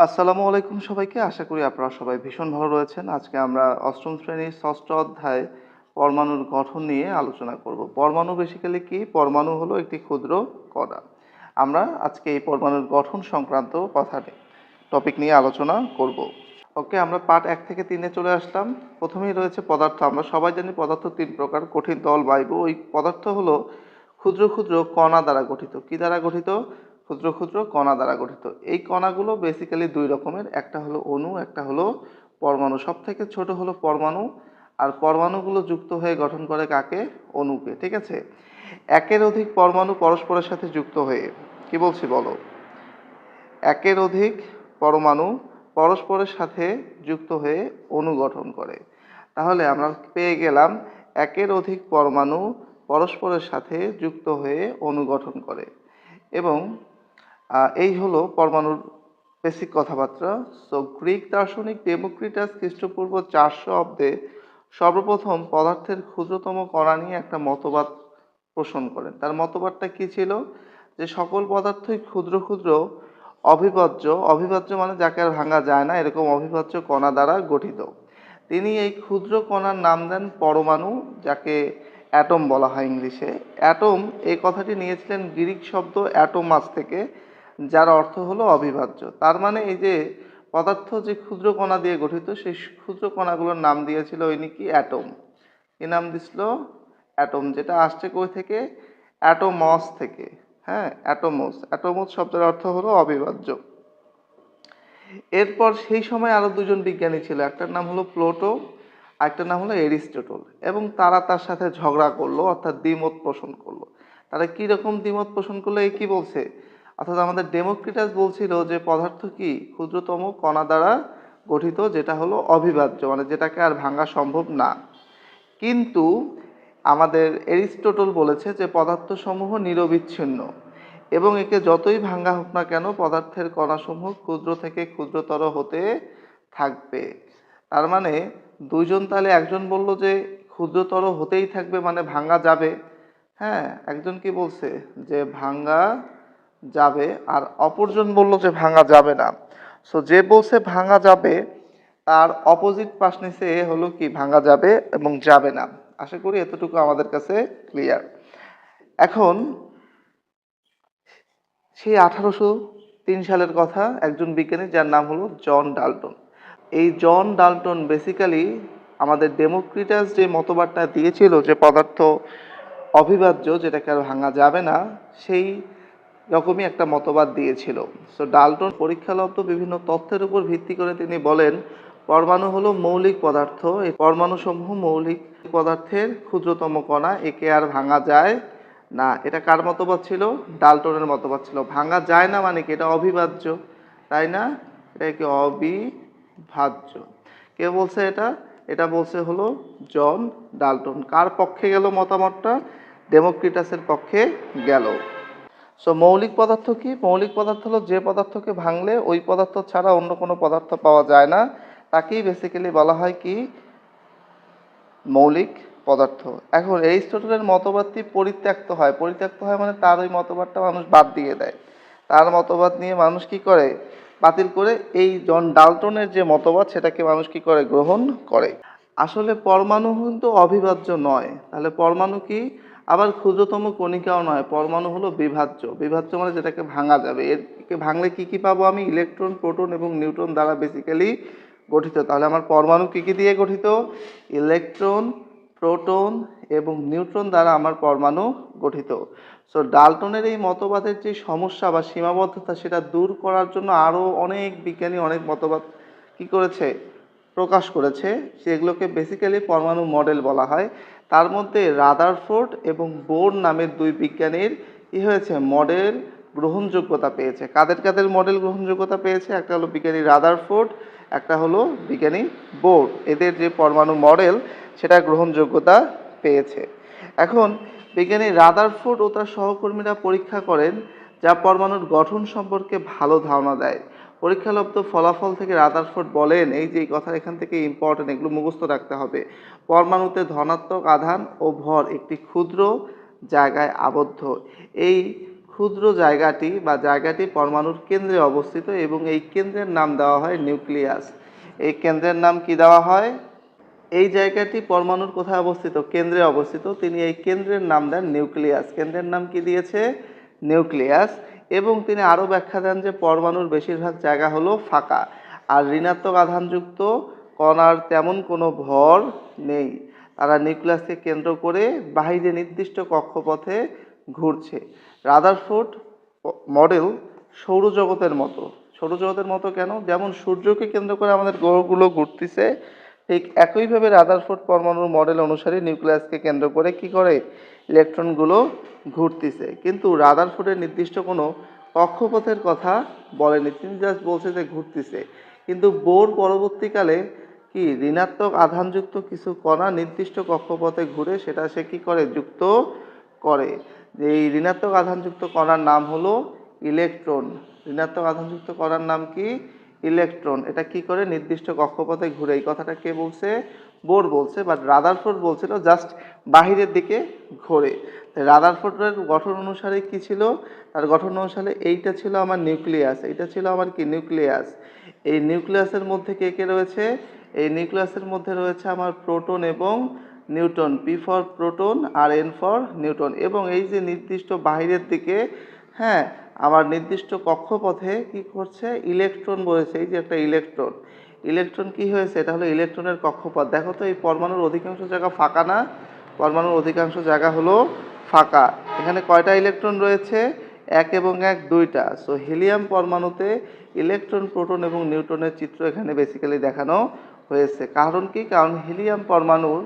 আসসালামু আলাইকুম সবাইকে। আশা করি আপনারা সবাই ভীষণ ভালো রয়েছেন। আজকে আমরা অষ্টম শ্রেণীর ষষ্ঠ অধ্যায় পরমাণুর গঠন নিয়ে আলোচনা করব। পরমাণু বেসিক্যালি কি? পরমাণু হলো একটি ক্ষুদ্র কণা। আমরা আজকে এই পরমাণুর গঠন সংক্রান্ত টপিক নিয়ে আলোচনা করব। ওকে, আমরা পার্ট 1 থেকে 3-এ চলে আসলাম। প্রথমেই রয়েছে পদার্থ। আমরা সবাই জানি পদার্থ 3 প্রকার: কঠিন, তরল, বায়বীয়। ওই পদার্থ হলো ক্ষুদ্র ক্ষুদ্র কণা দ্বারা গঠিত। কি দ্বারা গঠিত? ক্ষুদ্র ক্ষুদ্র কণা দ্বারা গঠিত। এই কণাগুলো বেসিক্যালি দুই রকমের, একটা হলো অণু, একটা হলো পরমাণু। সব থেকে ছোট হলো পরমাণু, আর পরমাণুগুলো যুক্ত হয়ে গঠন করে কাকে? অণুকে। ঠিক আছে, একের অধিক পরমাণু পরস্পরের সাথে যুক্ত হয়ে, কি বলছি বলো, একের অধিক পরমাণু পরস্পরের সাথে যুক্ত হয়ে অণু গঠন করে। তাহলে আমরা পেয়ে গেলাম একের অধিক পরমাণু পরস্পরের সাথে যুক্ত হয়ে অণু গঠন করে। এবং এই হলো পরমাণুর বেসিক কথাবার্তা। সো গ্রিক দার্শনিক ডেমোক্রিটাস খ্রিস্টপূর্ব 400 অব্দে সর্বপ্রথম পদার্থের ক্ষুদ্রতম কণা নিয়ে একটা মতবাদ পোষণ করেন। তার মতবাদটা কি ছিল? যে সকল পদার্থই ক্ষুদ্র ক্ষুদ্র অবিভাজ্য, অবিভাজ্য মানে যাকে আর ভাঙা যায় না, এরকম অবিভাজ্য কণা দ্বারা গঠিত। তিনি এই ক্ষুদ্র কণার নাম দেন পরমাণু, যাকে অ্যাটম বলা হয় ইংলিশে। অ্যাটম এই কথাটি নিয়েছিলেন গ্রিক শব্দ অ্যাটোমাস থেকে, যার অর্থ হলো অবিভাজ্য। তার মানে এই যে পদার্থ যে ক্ষুদ্র কণা দিয়ে গঠিত, সেই ক্ষুদ্র কণাগুলোর নাম দিয়েছিল ওই নাকি অ্যাটম। কি নাম দিছিল? অ্যাটম, যেটা আসছে কই থেকে? অ্যাটোমস থেকে। হ্যাঁ, অ্যাটোমস। অ্যাটোমস শব্দের অর্থ হলো অবিভাজ্য। এরপর সেই সময় আরো দুজন বিজ্ঞানী ছিল, একটার নাম হলো প্লুটো, আরেকটার নাম হলো এরিস্টটল। এবং তারা তার সাথে ঝগড়া করলো, অর্থাৎ দ্বিমত পোষণ করলো। তারা কি রকম দ্বিমত পোষণ করলো? এই কি বলছে, অর্থাৎ আমাদের ডেমোক্রিটাস বলছিল যে পদার্থ কি? ক্ষুদ্রতম কণা দ্বারা গঠিত, যেটা হলো অবিভাজ্য, মানে যেটাকে আর ভাঙা সম্ভব না। কিন্তু আমাদের এরিস্টটল বলেছে যে পদার্থসমূহ নিরবিচ্ছিন্ন এবং একে যতই ভাঙা হোক না কেন পদার্থের কণাসমূহ ক্ষুদ্র থেকে ক্ষুদ্রতর হতে থাকবে। তার মানে দুইজন, তাহলে একজন বলল যে ক্ষুদ্রতর হতেই থাকবে, মানে ভাঙা যাবে। হ্যাঁ, একজন কি বলছে? যে ভাঙা যাবে, আর অপরজন বলল যে ভাঙা যাবে না। সো যে বলছে ভাঙা যাবে, তার অপোজিট পাশ নিচে হলো কি? ভাঙা যাবে এবং যাবে না। আশা করি এতটুকু আমাদের কাছে ক্লিয়ার। এখন সেই 1803 সালের কথা, একজন বিজ্ঞানী যার নাম হলো জন ডাল্টন। এই জন ডাল্টন বেসিক্যালি আমাদের ডেমোক্রিটাস যে মতবাদটা দিয়েছিল যে পদার্থ অবিভাজ্য, যেটাকে আর ভাঙা যাবে না, সেই রকমই একটা মতবাদ দিয়েছিল। সো ডাল্টন পরীক্ষালব্ধ বিভিন্ন তথ্যের উপর ভিত্তি করে তিনি বলেন পরমাণু হলো মৌলিক পদার্থ, এই পরমাণুসমূহ মৌলিক পদার্থের ক্ষুদ্রতম কণা, একে আর ভাঙা যায় না। এটা কার মতবাদ ছিল? ডাল্টনের মতবাদ ছিল। ভাঙা যায় না মানে কি? এটা অবিভাজ্য, তাই না? এটা কি? অবিভাজ্য। কে বলছে এটা? এটা বলছে হলো জন ডাল্টন। কার পক্ষে গেল মতামতটা? ডেমোক্রিটাসের পক্ষে গেল। সো মৌলিক পদার্থ কি? মৌলিক পদার্থ হলো যে পদার্থকে ভাঙলে ওই পদার্থ ছাড়া অন্য কোনো পদার্থ পাওয়া যায় না, তাকেই বেসিক্যালি বলা হয় কি? মৌলিক পদার্থ। এখন এরিস্টটলের মতবাদটি পরিত্যক্ত হয়। পরিত্যক্ত হয় মানে তার ওই মতবাদটা মানুষ বাদ দিয়ে দেয়। তার মতবাদ নিয়ে মানুষ কি করে? বাতিল করে এই জন ডাল্টনের যে মতবাদ, সেটাকে মানুষ কি করে? গ্রহণ করে। আসলে পরমাণু কিন্তু অবিভাজ্য নয়। তাহলে পরমাণু কি? আবার ক্ষুদ্রতম কণিকাও নয়। পরমাণু হলো বিভাজ্য। বিভাজ্য মানে যেটাকে ভাঙা যাবে। এরকে ভাঙলে কি কি পাবো আমি? ইলেকট্রন, প্রোটন এবং নিউট্রন দ্বারা বেসিক্যালি গঠিত। তাহলে আমার পরমাণু কি কি দিয়ে গঠিত? ইলেকট্রন, প্রোটন এবং নিউট্রন দ্বারা আমার পরমাণু গঠিত। সো ডাল্টনের এই মতবাদের যে সমস্যা বা সীমাবদ্ধতা, সেটা দূর করার জন্য আরও অনেক বিজ্ঞানী অনেক মতবাদ কি করেছে? প্রকাশ করেছে। সেগুলোকে বেসিক্যালি পরমাণু মডেল বলা হয়। তার মধ্যে রাদারফোর্ড এবং বোর নামের দুই বিজ্ঞানীর কি হয়েছে? মডেল গ্রহণযোগ্যতা পেয়েছে। কাদের কাদের মডেল গ্রহণযোগ্যতা পেয়েছে? একটা হলো বিজ্ঞানী রাদারফোর্ড, একটা হলো বিজ্ঞানী বোর। এদের যে পরমাণু মডেল, সেটা গ্রহণযোগ্যতা পেয়েছে। এখন বিজ্ঞানী রাদারফোর্ড ও তার সহকর্মীরা পরীক্ষা করেন, যা পরমাণুর গঠন সম্পর্কে ভালো ধারণা দেয়। পরীক্ষালব্ধ ফলাফল থেকে রাদারফোর্ড বলেন, এই যে কথা এখান থেকে ইম্পর্টেন্ট, এগুলো মুখস্থ রাখতে হবে। পরমাণুতে ধনাত্মক আধান ও ভর একটি ক্ষুদ্র জায়গায় আবদ্ধ। এই ক্ষুদ্র জায়গাটি বা জায়গাটি পরমাণুর কেন্দ্রে অবস্থিত এবং এই কেন্দ্রের নাম দেওয়া হয় নিউক্লিয়াস। এই কেন্দ্রের নাম কি দেওয়া হয়? এই জায়গাটি পরমাণুর কোথায় অবস্থিত? কেন্দ্রে অবস্থিত। তিনি এই কেন্দ্রের নাম দেন নিউক্লিয়াস। কেন্দ্রের নাম কি দিয়েছে? নিউক্লিয়াস। এবং তিনি আরও ব্যাখ্যা দেন যে পরমাণুর বেশিরভাগ জায়গা হলো ফাঁকা, আর ঋণাত্মক আধানযুক্ত কণার তেমন কোনো ভর নেই। তারা নিউক্লিয়াসকে কেন্দ্র করে বাহিরে নির্দিষ্ট কক্ষপথে ঘুরছে। রাদারফোর্ড মডেল সৌরজগতের মতো। সৌরজগতের মতো কেন? যেমন সূর্যকে কেন্দ্র করে আমাদের গ্রহগুলো ঘুরতেছে, ঠিক একইভাবে রাদারফোর্ড পরমাণুর মডেল অনুসারে নিউক্লিয়াসকে কেন্দ্র করে কি করে? ইলেকট্রনগুলো ঘুরতেছে। কিন্তু রাদারফোর্ডের নির্দিষ্ট কোনো কক্ষপথের কথা বলেনি, তিনি জাস্ট বলছে যে ঘুরতেছে। কিন্তু বোর পরবর্তীকালে কি ঋণাত্মক আধানযুক্ত কিছু কণা নির্দিষ্ট কক্ষপথে ঘুরে সেটা সে কি করে? যুক্ত করে। যে এই ঋণাত্মক আধানযুক্ত কণার নাম হলো ইলেকট্রন। ঋণাত্মক আধানযুক্ত কণার নাম কি? ইলেকট্রন। এটা কি করে? নির্দিষ্ট কক্ষপথে ঘুরে। এই কথাটা কে বলছে? বোর বলছে, বাট রাদারফোর্ড বলছিল জাস্ট বাহিরের দিকে ঘোরে। রাদারফোর্ডের গঠন অনুসারে কি ছিল? তার গঠন অনুসারে এইটা ছিল আমার নিউক্লিয়াস, এইটা ছিল আমার কি? নিউক্লিয়াস। এই নিউক্লিয়াসের মধ্যে কে কে রয়েছে? এই নিউক্লিয়াসের মধ্যে রয়েছে আমার প্রোটন এবং নিউট্রন। পি ফর প্রোটন আর এন ফর নিউট্রন। এবং এই যে নির্দিষ্ট বাহিরের দিকে, হ্যাঁ, আমার নির্দিষ্ট কক্ষপথে কি করছে? ইলেকট্রন বলেছে। এই যে একটা ইলেকট্রন, ইলেকট্রন কি হয়েছে? এটা হলো ইলেকট্রনের কক্ষপথ। দেখো তো এই পরমাণুর অধিকাংশ জায়গা ফাঁকা না? পরমাণুর অধিকাংশ জায়গা হলো ফাঁকা। এখানে কয়টা ইলেকট্রন রয়েছে? এক এবং এক দুইটা। সো হিলিয়াম পরমাণুতে ইলেকট্রন, প্রোটন এবং নিউট্রনের চিত্র এখানে বেসিক্যালি দেখানো হয়েছে। কারণ কি? কারণ হিলিয়াম পরমাণুর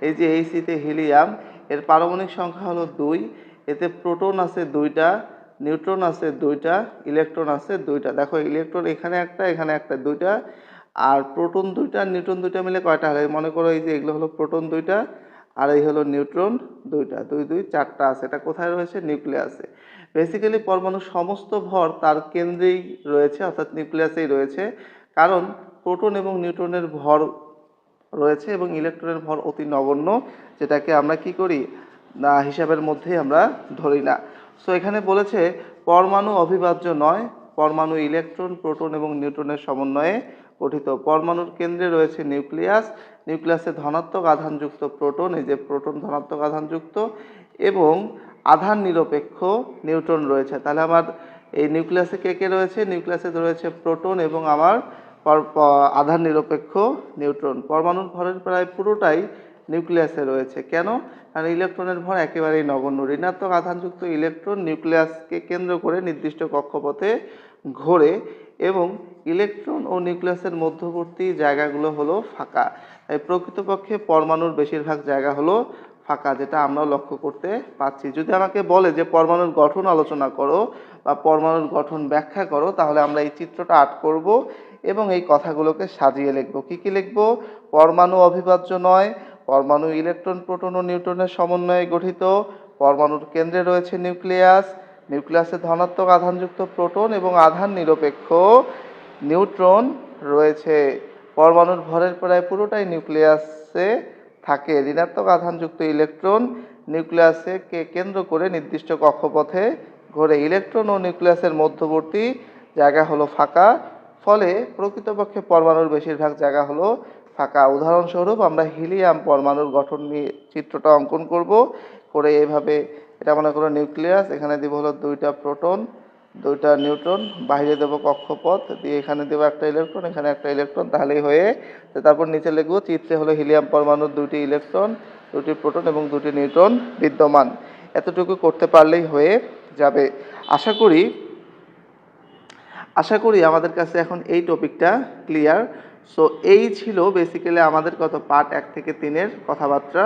এই যে এই সিতে হিলিয়াম, এর পারমাণবিক সংখ্যা হলো 2। এতে প্রোটন আছে 2টা, নিউট্রন আছে 2টা, ইলেকট্রন আছে 2টা। দেখো ইলেকট্রন এখানে একটা, এখানে একটা, 2টা। আর প্রোটন 2টা, নিউট্রন 2টা মিলে কয়টা হয়? মনে করো এই যে এগুলো হলো প্রোটন 2টা, আর এই হলো নিউট্রন 2টা। 2 2 4টা আছে। এটা কোথায় রয়েছে? নিউক্লিয়াসে। বেসিক্যালি পরমাণুর সমস্ত ভর তার কেন্দ্রেই রয়েছে, অর্থাৎ নিউক্লিয়াসেই রয়েছে। কারণ প্রোটন এবং নিউট্রনের ভর রয়েছে এবং ইলেকট্রনের ভর অতি নগণ্য, যেটাকে আমরা কি করি না হিসাবের মধ্যেই আমরা ধরি না। সো এখানে বলেছে পরমাণু অবিভাজ্য নয়, পরমাণু ইলেকট্রন, প্রোটন এবং নিউট্রনের সমন্বয়ে গঠিত। পরমাণুর কেন্দ্রে রয়েছে নিউক্লিয়াস, নিউক্লিয়াসে ধনাত্মক আধানযুক্ত প্রোটন, এই যে প্রোটন ধনাত্মক আধানযুক্ত, এবং আধান নিরপেক্ষ নিউট্রন রয়েছে। তাহলে আমার এই নিউক্লিয়াসে কে কে রয়েছে? নিউক্লিয়াসে রয়েছে প্রোটন এবং আমার আধান নিরপেক্ষ নিউট্রন। পরমাণুর ভরের প্রায় পুরোটাই নিউক্লিয়াসে রয়েছে। কেন? কারণ ইলেকট্রনের ভর একেবারেই নগণ্য। ঋণাত্মক আধানযুক্ত ইলেকট্রন নিউক্লিয়াসকে কেন্দ্র করে নির্দিষ্ট কক্ষপথে ঘোরে এবং ইলেকট্রন ও নিউক্লিয়াসের মধ্যবর্তী জায়গাগুলো হলো ফাঁকা। তাই প্রকৃতপক্ষে পরমাণুর বেশিরভাগ জায়গা হলো ফাঁকা, যেটা আমরাও লক্ষ্য করতে পাচ্ছি। যদি আমাকে বলে যে পরমাণুর গঠন আলোচনা করো বা পরমাণুর গঠন ব্যাখ্যা করো, তাহলে আমরা এই চিত্রটা আর্ট করব এবং এই কথাগুলোকে সাজিয়ে লিখব। কি কি লিখব? পরমাণু অবিভাজ্য নয়, পরমাণু ইলেকট্রন, প্রোটন ও নিউট্রনের সমন্বয়ে গঠিত, পরমাণুর কেন্দ্রে রয়েছে নিউক্লিয়াস, নিউক্লিয়াসে ধনাত্মক আধানযুক্ত প্রোটন এবং আধান নিরপেক্ষ নিউট্রন রয়েছে। পরমাণুর ভরের প্রায় পুরোটাই নিউক্লিয়াসে থাকে। ঋণাত্মক আধানযুক্ত ইলেকট্রন নিউক্লিয়াসে কে কেন্দ্র করে নির্দিষ্ট কক্ষপথে ঘোরে। ইলেকট্রন ও নিউক্লিয়াসের মধ্যবর্তী জায়গা হলো ফাঁকা, ফলে প্রকৃতপক্ষে পরমাণুর বেশিরভাগ জায়গা হলো ফাঁকা। উদাহরণস্বরূপ আমরা হিলিয়াম পরমাণুর গঠন নিয়ে চিত্রটা অঙ্কন করব। করে এভাবে এটা মনে করো নিউক্লিয়াস, এখানে দিব হলো 2টা প্রোটন, 2টা নিউট্রন, বাইরে দেবো কক্ষপথ দিয়ে, এখানে দেবো একটা ইলেকট্রন, এখানে একটা ইলেকট্রন, তাহলেই হয়ে। তারপর নিচে লিখবো চিত্রে হলো হিলিয়াম পরমাণুর 2টি ইলেকট্রন, 2টি প্রোটন এবং 2টি নিউট্রন বিদ্যমান। এতটুকু করতে পারলেই হয়ে যাবে। আশা করি আমাদের কাছে এখন এই টপিকটা ক্লিয়ার। সো এই ছিল বেসিক্যালি আমাদের কত পার্ট 1 থেকে 3-এর কথাবার্তা।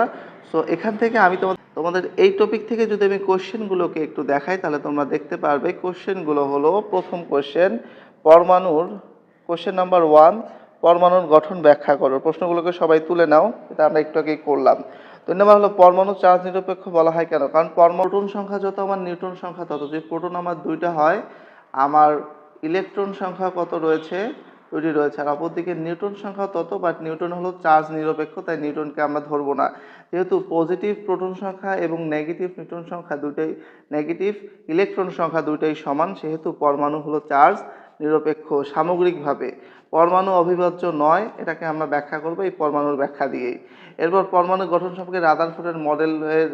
সো এখান থেকে আমি তোমাদের এই টপিক থেকে যদি আমি কোশ্চেনগুলোকে একটু দেখাই, তাহলে তোমরা দেখতে পারবে কোশ্চেনগুলো হলো, প্রথম কোশ্চেন পরমাণুর, কোশ্চেন নাম্বার 1, পরমাণুর গঠন ব্যাখ্যা করো। প্রশ্নগুলোকে সবাই তুলে নাও, এটা আমরা একটু আগেই করলাম। 2 নম্বর হলো পরমাণু চার্জ নিরপেক্ষ বলা হয় কেন? কারণ প্রোটন সংখ্যা যত আমার নিউট্রন সংখ্যা তত। যদি প্রোটন আমার 2টা হয়, আমার ইলেকট্রন সংখ্যা কত রয়েছে? দুটি রয়েছে, আর অপরদিকে নিউটন সংখ্যা তত, বাট নিউটন হলো চার্জ নিরপেক্ষ, তাই নিউটনকে আমরা ধরবো না। যেহেতু পজিটিভ প্রোটন সংখ্যা এবং নেগেটিভ নিউটন সংখ্যা দুটোই, নেগেটিভ ইলেকট্রন সংখ্যা দুটোই সমান, সেহেতু পরমাণু হলো চার্জ নিরপেক্ষ সামগ্রিকভাবে। পরমাণু অবিভাজ্য নয়, এটাকে আমরা ব্যাখ্যা করবো এই পরমাণুর ব্যাখ্যা দিয়েই। এরপর পরমাণু গঠন সম্পর্কে রাদারফোর্ডের মডেলের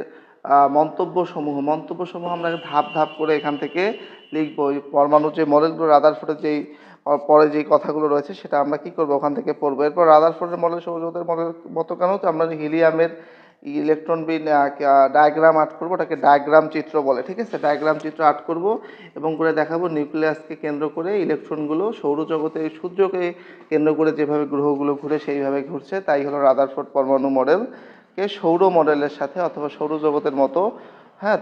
মন্তব্যসমূহ আমরা ধাপ ধাপ করে এখান থেকে লিখবো। এই পরমাণুর যে মডেলগুলো, রাদারফোর্ডের যেই পরে যেই কথাগুলো রয়েছে সেটা আমরা কি করবো ওখান থেকে পড়বো। এরপর রাদারফোর্ডের মডেল সৌরজগতের মডেল মতো কেন, তো আমরা হিলিয়ামের ইলেকট্রন বিন ডায়াগ্রাম আর্ট করবো, ওটাকে ডায়াগ্রাম চিত্র বলে, ঠিক আছে। ডায়াগ্রাম চিত্র আর্ট করবো এবং করে দেখাবো নিউক্লিয়াসকে কেন্দ্র করে ইলেকট্রনগুলো সৌরজগতে, সূর্যকে কেন্দ্র করে যেভাবে গ্রহগুলো ঘুরে সেইভাবে ঘুরছে, তাই হলো রাদারফোর্ড পরমাণু মডেলকে সৌর মডেলের সাথে অথবা সৌরজগতের মতো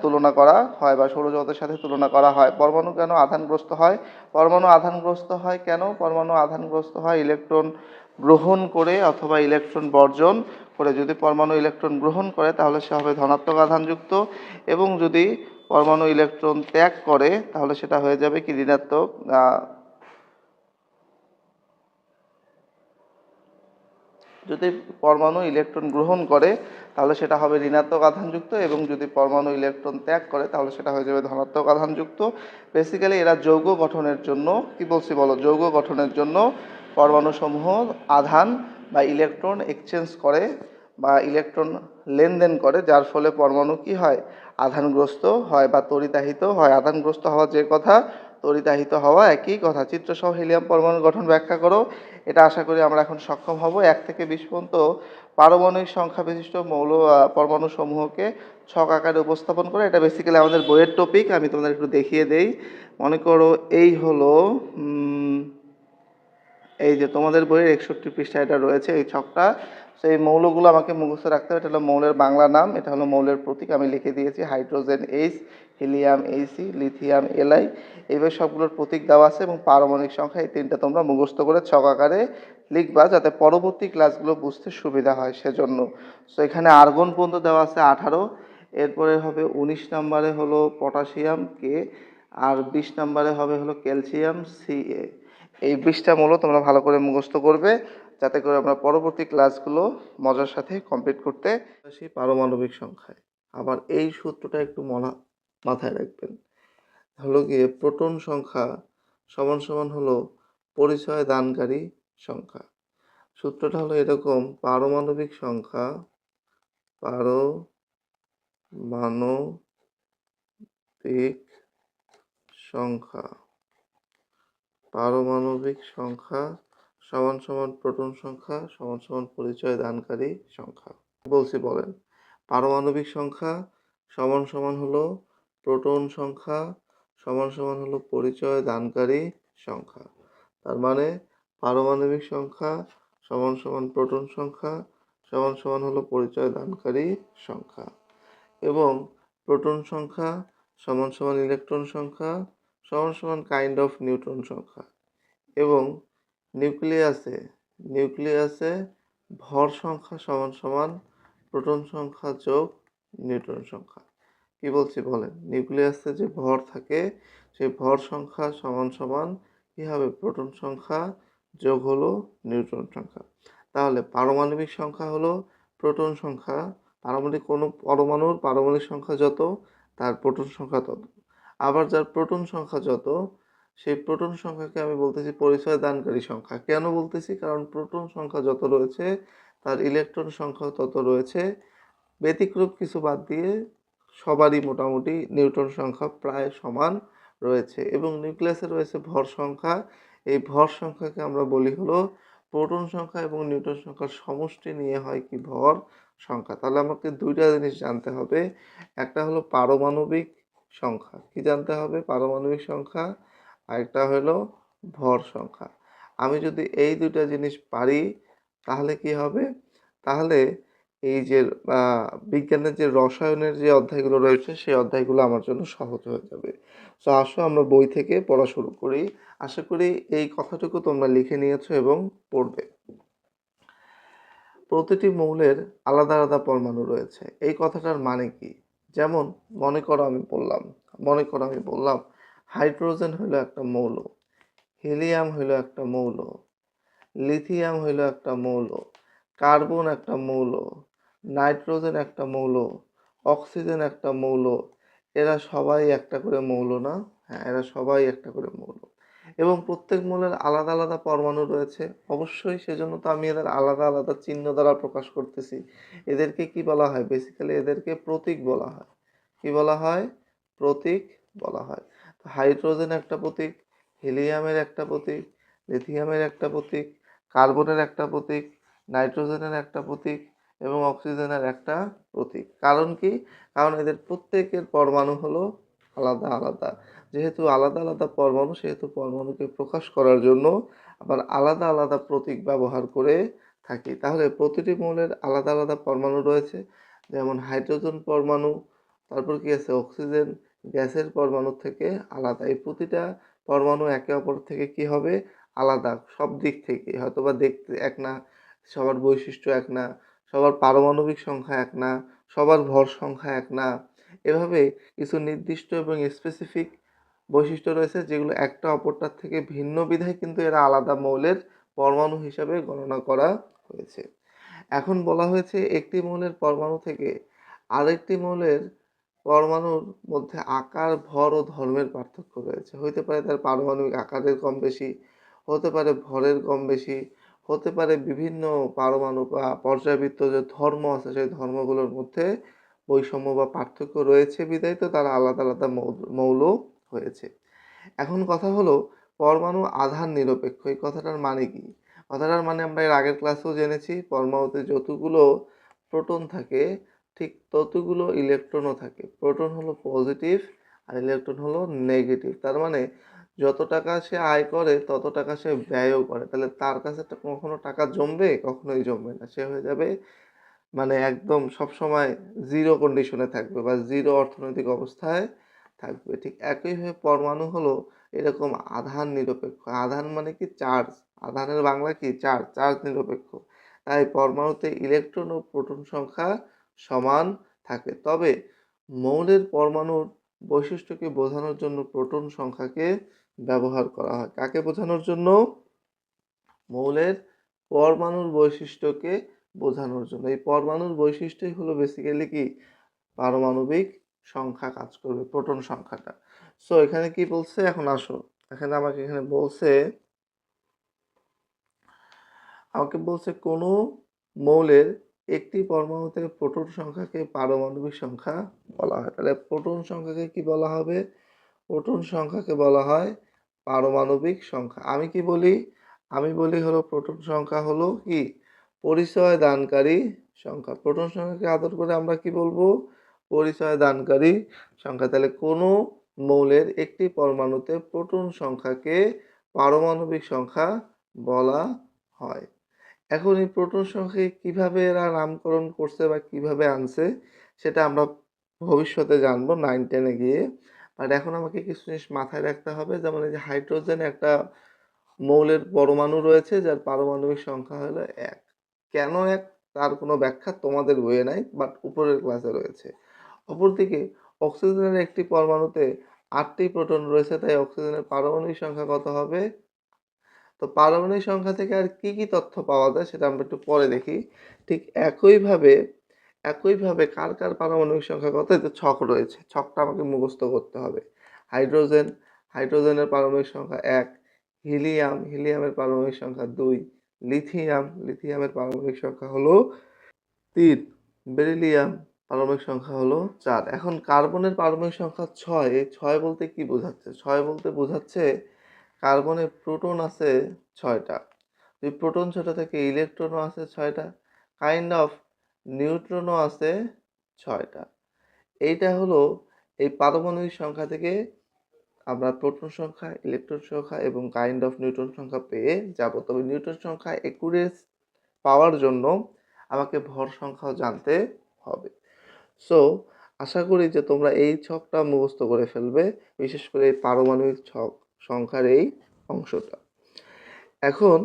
তুলনা করা হয় বা সৌরজগতের সাথে তুলনা করা হয়। পরমাণু কেন আধানগ্রস্ত হয়? পরমাণু আধানগ্রস্ত হয় কেন? পরমাণু আধানগ্রস্ত হয় ইলেকট্রন গ্রহণ করে অথবা ইলেকট্রন বর্জন করে। যদি পরমাণু ইলেকট্রন গ্রহণ করে তাহলে সে হবে ধনাত্মক আধানযুক্ত, এবং যদি পরমাণু ইলেকট্রন ত্যাগ করে তাহলে সেটা হয়ে যাবে কি ঋণাত্মক। যদি পরমাণু ইলেকট্রন গ্রহণ করে তাহলে সেটা হবে ঋণাত্মক আধানযুক্ত, এবং যদি পরমাণু ইলেকট্রন ত্যাগ করে তাহলে সেটা হয়ে যাবে ধনাত্মক আধানযুক্ত। বেসিক্যালি এরা যৌগ গঠনের জন্য, কি বলছি বলো, যৌগ গঠনের জন্য পরমাণুসমূহ আধান বা ইলেকট্রন এক্সচেঞ্জ করে বা ইলেকট্রন লেনদেন করে, যার ফলে পরমাণু কি হয়, আধানগ্রস্ত হয় বা তড়িতাহিত হয়। আধানগ্রস্ত হওয়া যে কথা, তড়িতাহিত হওয়া একই কথা। চিত্রসহ হিলিয়াম পরমাণুর গঠন ব্যাখ্যা করো। এটা আশা করি আমরা এখন সক্ষম হব। 1 থেকে 20 পর্যন্ত পারমাণবিক সংখ্যা বিশিষ্ট পরমাণু সমূহকে ছক আকারে উপস্থাপন করে। এটা বেসিক্যালি আমাদের বইয়ের টপিক, আমি তোমাদের একটু দেখিয়ে দেই। মনে করো এই হলো এই যে তোমাদের বইয়ের 61 পৃষ্ঠায় এটা রয়েছে, এই ছকটা। সেই মৌলগুলো আমাকে মুখস্থ রাখতে হবে। এটা হলো মৌলের বাংলা নাম, এটা হলো মৌলের প্রতীক, আমি লিখে দিয়েছি হাইড্রোজেন এইচ, হিলিয়াম এইচি, লিথিয়াম এলআই, এইভাবে সবগুলোর প্রতীক দেওয়া আছে, এবং পারমাণবিক সংখ্যা, এই তিনটা তোমরা মুখস্থ করে ছক আকারে লিখবা যাতে পরবর্তী ক্লাসগুলো বুঝতে সুবিধা হয় সেজন্য। সো এখানে আর্গন পর্যন্ত দেওয়া আছে 18, এরপরে হবে 19 নম্বরে হলো পটাশিয়াম কে, আর 20 নম্বরে হবে হলো ক্যালসিয়াম সিএ। এই 20টা মৌল তোমরা ভালো করে মুখস্থ করবে যাতে করে আমরা পরবর্তী ক্লাসগুলো মজার সাথে কমপ্লিট করতে আসি পারমাণবিক সংখ্যায়। আবার এই সূত্রটা একটু মাথায় রাখবেন, হলো গিয়ে প্রোটন সংখ্যা সমান সমান হলো পরিচয় দানকারী সংখ্যা। সূত্রটা হলো এরকম, পারমাণবিক সংখ্যা, পারমাণবিক সংখ্যা, পারমাণবিক সংখ্যা সমান সমান প্রোটন সংখ্যা সমান সমান পরিচয় দানকারী সংখ্যা। বলছি বলেন, পারমাণবিক সংখ্যা সমান সমান হলো প্রোটন সংখ্যা সমান সমান হলো পরিচয় দানকারী সংখ্যা। তার মানে পারমাণবিক সংখ্যা সমান সমান প্রোটন সংখ্যা সমান সমান হলো পরিচয় দানকারী সংখ্যা, এবং প্রোটন সংখ্যা সমান সমান ইলেকট্রন সংখ্যা সমান সমান কাইন্ড অফ নিউট্রন সংখ্যা, এবং নিউক্লিয়াসে ভর সংখ্যা সমান সমান প্রোটন সংখ্যা যোগ নিউট্রন সংখ্যা। কি বলছি বলেন, নিউক্লিয়াসে যে ভর থাকে সেই ভর সংখ্যা সমান সমান কি হবে, প্রোটন সংখ্যা যোগ হলো নিউট্রন সংখ্যা। তাহলে পারমাণবিক সংখ্যা হলো প্রোটন সংখ্যা, কোনো পরমাণুর পারমাণবিক সংখ্যা যত তার প্রোটন সংখ্যা তত। আবার যার প্রোটন সংখ্যা যত সেই প্রোটন সংখ্যাকে আমি বলতেছি পরিচয় দানকারী সংখ্যা। কেন বলতেছি, কারণ প্রোটন সংখ্যা যত রয়েছে তার ইলেকট্রন সংখ্যা তত রয়েছে। ব্যতিক্রম কিছু বাদ দিয়ে সবারই মোটামুটি নিউট্রন সংখ্যা প্রায় সমান রয়েছে, এবং নিউক্লিয়াসে রয়েছে ভর সংখ্যা। এই ভর সংখ্যাকে আমরা বলি হলো প্রোটন সংখ্যা এবং নিউট্রন সংখ্যার সমষ্টি নিয়ে হয় কি ভর সংখ্যা। তাহলে আমাকে দুইটা জিনিস জানতে হবে, একটা হলো পারমাণবিক সংখ্যা, কি জানতে হবে, পারমাণবিক সংখ্যা, আরেকটা হলো ভর সংখ্যা। আমি যদি এই দুইটা জিনিস পারি তাহলে কি হবে, তাহলে এই যে বিজ্ঞানের যে রসায়নের যে অধ্যায়গুলো রয়েছে সেই অধ্যায়গুলো আমার জন্য সহজ হয়ে যাবে। সো আসো আমরা বই থেকে পড়া শুরু করি। আশা করি এই কথাটুকু তোমরা লিখে নিয়েছো এবং পড়বে। প্রতিটি মৌলের আলাদা আলাদা পরমাণু রয়েছে, এই কথাটার মানে কি? যেমন মনে করো আমি বললাম হাইড্রোজেন হলো একটা মৌল, হিলিয়াম হলো একটা মৌল, লিথিয়াম হইল একটা মৌল, কার্বন একটা মৌল, নাইট্রোজেন একটা মৌল, অক্সিজেন একটা মৌল। এরা সবাই একটা করে মৌল না? হ্যাঁ, এরা সবাই একটা করে মৌল এবং প্রত্যেক মৌলের আলাদা আলাদা পরমাণু রয়েছে। অবশ্যই সেজন্য তো আমি এদের আলাদা আলাদা চিহ্ন দ্বারা প্রকাশ করতেছি। এদেরকে কি বলা হয়? বেসিক্যালি এদেরকে প্রতীক বলা হয়। কি বলা হয়? প্রতীক বলা হয়। তো হাইড্রোজেন একটা প্রতীক, হিলিয়ামের একটা প্রতীক, লিথিয়ামের একটা প্রতীক, কার্বনের একটা প্রতীক, নাইট্রোজেনের একটা প্রতীক এবং অক্সিজেনের একটা প্রতীক। কারণ কি? কারণ এদের প্রত্যেকের পরমাণু হলো আলাদা আলাদা। যেহেতু আলাদা আলাদা পরমাণু, সেহেতু পরমাণুকে প্রকাশ করার জন্য আবার আলাদা আলাদা প্রতীক ব্যবহার করে থাকি। তাহলে প্রতিটি মৌলের আলাদা আলাদা পরমাণু রয়েছে, যেমন হাইড্রোজেন পরমাণু, তারপর কি আছে অক্সিজেন গ্যাসের পরমাণু থেকে আলাদা। এই প্রতিটা পরমাণু একে অপর থেকে কি হবে? আলাদা সব দিক থেকে। হয়তোবা দেখতে এক না, সবার বৈশিষ্ট্য এক না, সবার পারমাণবিক সংখ্যা এক না, সবার ভর সংখ্যা এক না। এভাবে কিছু নির্দিষ্ট এবং স্পেসিফিক বৈশিষ্ট্য রয়েছে যেগুলো একটা অপরটার থেকে ভিন্ন বিধায় কিন্তু এরা আলাদা মৌলের পরমাণু হিসাবে গণনা করা হয়েছে। এখন বলা হয়েছে একটি মৌলের পরমাণু থেকে আরেকটি মৌলের পরমাণুর মধ্যে আকার, ভর ও ধর্মের পার্থক্য রয়েছে। হইতে পারে তার পারমাণবিক আকারের কম বেশি, হতে পারে ভরের কম বেশি, হতে পারে বিভিন্ন পারমাণু বা পর্যায়বৃত্ত যে ধর্ম আছে সেই ধর্মগুলোর মধ্যে বৈষম্য বা পার্থক্য রয়েছে বিধায় তো তারা আলাদা আলাদা মৌল হয়েছে। এখন কথা হলো পরমাণু আধান নিরপেক্ষ। এই কথাটার মানে কি? কথাটার মানে আমরা এর আগের ক্লাসেও জেনেছি, পরমাণুতে যতগুলো প্রোটন থাকে ঠিক ততগুলো ইলেকট্রনও থাকে। প্রোটন হলো পজিটিভ আর ইলেকট্রন হলো নেগেটিভ। তার মানে যত টাকা সে আয় করে তত টাকা সে ব্যয়ও করে। তাহলে তার কাছে কখনো টাকা জমবে? কখনোই জমবে না। সে হয়ে যাবে মানে একদম সবসময় জিরো কন্ডিশনে থাকবে বা জিরো অর্থনৈতিক অবস্থায় থাকবে। ঠিক একইভাবে পরমাণু হলো এরকম আধান নিরপেক্ষ। আধান মানে কি? চার্জ। আধানের বাংলা কি? চার্জ। চার্জ নিরপেক্ষ। তাই পরমাণুতে ইলেকট্রন ও প্রোটন সংখ্যা সমান থাকে। তবে মৌলের পরমাণুর বৈশিষ্ট্যকে বোঝানোর জন্য প্রোটন সংখ্যাকে ব্যবহার করা হয়। কাকে বোঝানোর জন্য? মৌলের পরমাণুর বৈশিষ্ট্যকে বোঝানোর জন্য। এই পরমাণুর বৈশিষ্ট্যই হলো বেসিক্যালি কি? পারমাণবিক সংখ্যা কাজ করবে, প্রোটন সংখ্যাটা। সো এখানে কি বলছে? এখন আসো, এখানে আমাকে বলছে কোনো মৌলের একটি পরমাণু থেকে প্রোটন সংখ্যাকে পারমাণবিক সংখ্যা বলা হয়। তাহলে প্রোটন সংখ্যাকে কি বলা হবে? প্রোটন সংখ্যাকে বলা হয় পারমাণবিক সংখ্যা। আমি কি বলি? আমি বলি হলো প্রোটন সংখ্যা হলো কি? পরিচয় দানকারী সংখ্যা। প্রোটন সংখ্যাকে আদর করে আমরা কি বলবো? পরিচয় দানকারী সংখ্যা। তাহলে কোনো মৌলের একটি পরমাণুতে প্রোটন সংখ্যাকে পারমাণবিক সংখ্যা বলা হয়। এখন এই প্রোটন সংখ্যাকে কিভাবে এরা নামকরণ করছে বা কিভাবে আনছে সেটা আমরা ভবিষ্যতে জানবো 9-10-এ গিয়ে। বাট এখন আমাকে কিছু জিনিস মাথায় রাখতে হবে, যেমন এই যে হাইড্রোজেন একটা মৌলের পরমাণু রয়েছে যার পারমাণবিক সংখ্যা হলো 1। কেন 1 তার কোনো ব্যাখ্যা তোমাদের বইয়ে নাই, বাট উপরের ক্লাসে রয়েছে। অপরদিকে অক্সিজেনের একটি পরমাণুতে 8টি প্রোটন রয়েছে, তাই অক্সিজেনের পারমাণবিক সংখ্যা কত হবে? তো পারমাণবিক সংখ্যা থেকে আর কি কি তথ্য পাওয়া যায় সেটা আমরা একটু পরে দেখি। ঠিক একইভাবে কার কার পারমাণবিক সংখ্যা কত? এতে ছক রয়েছে, ছকটা আমাকে মুখস্থ করতে হবে। হাইড্রোজেনের পারমাণবিক সংখ্যা 1, হিলিয়ামের পারমাণবিক সংখ্যা 2, লিথিয়ামের পারমাণবিক সংখ্যা হলো 3, বেরিলিয়াম পারমাণবিক সংখ্যা হলো 4। এখন কার্বনের পারমাণবিক সংখ্যা 6। এই 6 বলতে কি বোঝাচ্ছে? 6 বলতে বোঝাচ্ছে কার্বনে প্রোটন আছে 6টা। এই প্রোটন 6টা থেকে ইলেকট্রনও আছে 6টা, কাইন্ড অফ নিউট্রনও আছে 6টা। এইটা হলো এই পারমাণবিক সংখ্যা থেকে আমরা প্রোটন সংখ্যা, ইলেকট্রন সংখ্যা এবং কাইন্ড অফ নিউট্রন সংখ্যা পেয়ে যাব। তবে নিউট্রন সংখ্যা একুরেট পাওয়ার জন্য আমাকে ভর সংখ্যাও জানতে হবে। সো আশা করি যে তোমরা এই ছকটা মুখস্থ করে ফেলবে, বিশেষ করে এই পারমাণবিক ছক সংখ্যার এই অংশটা। এখন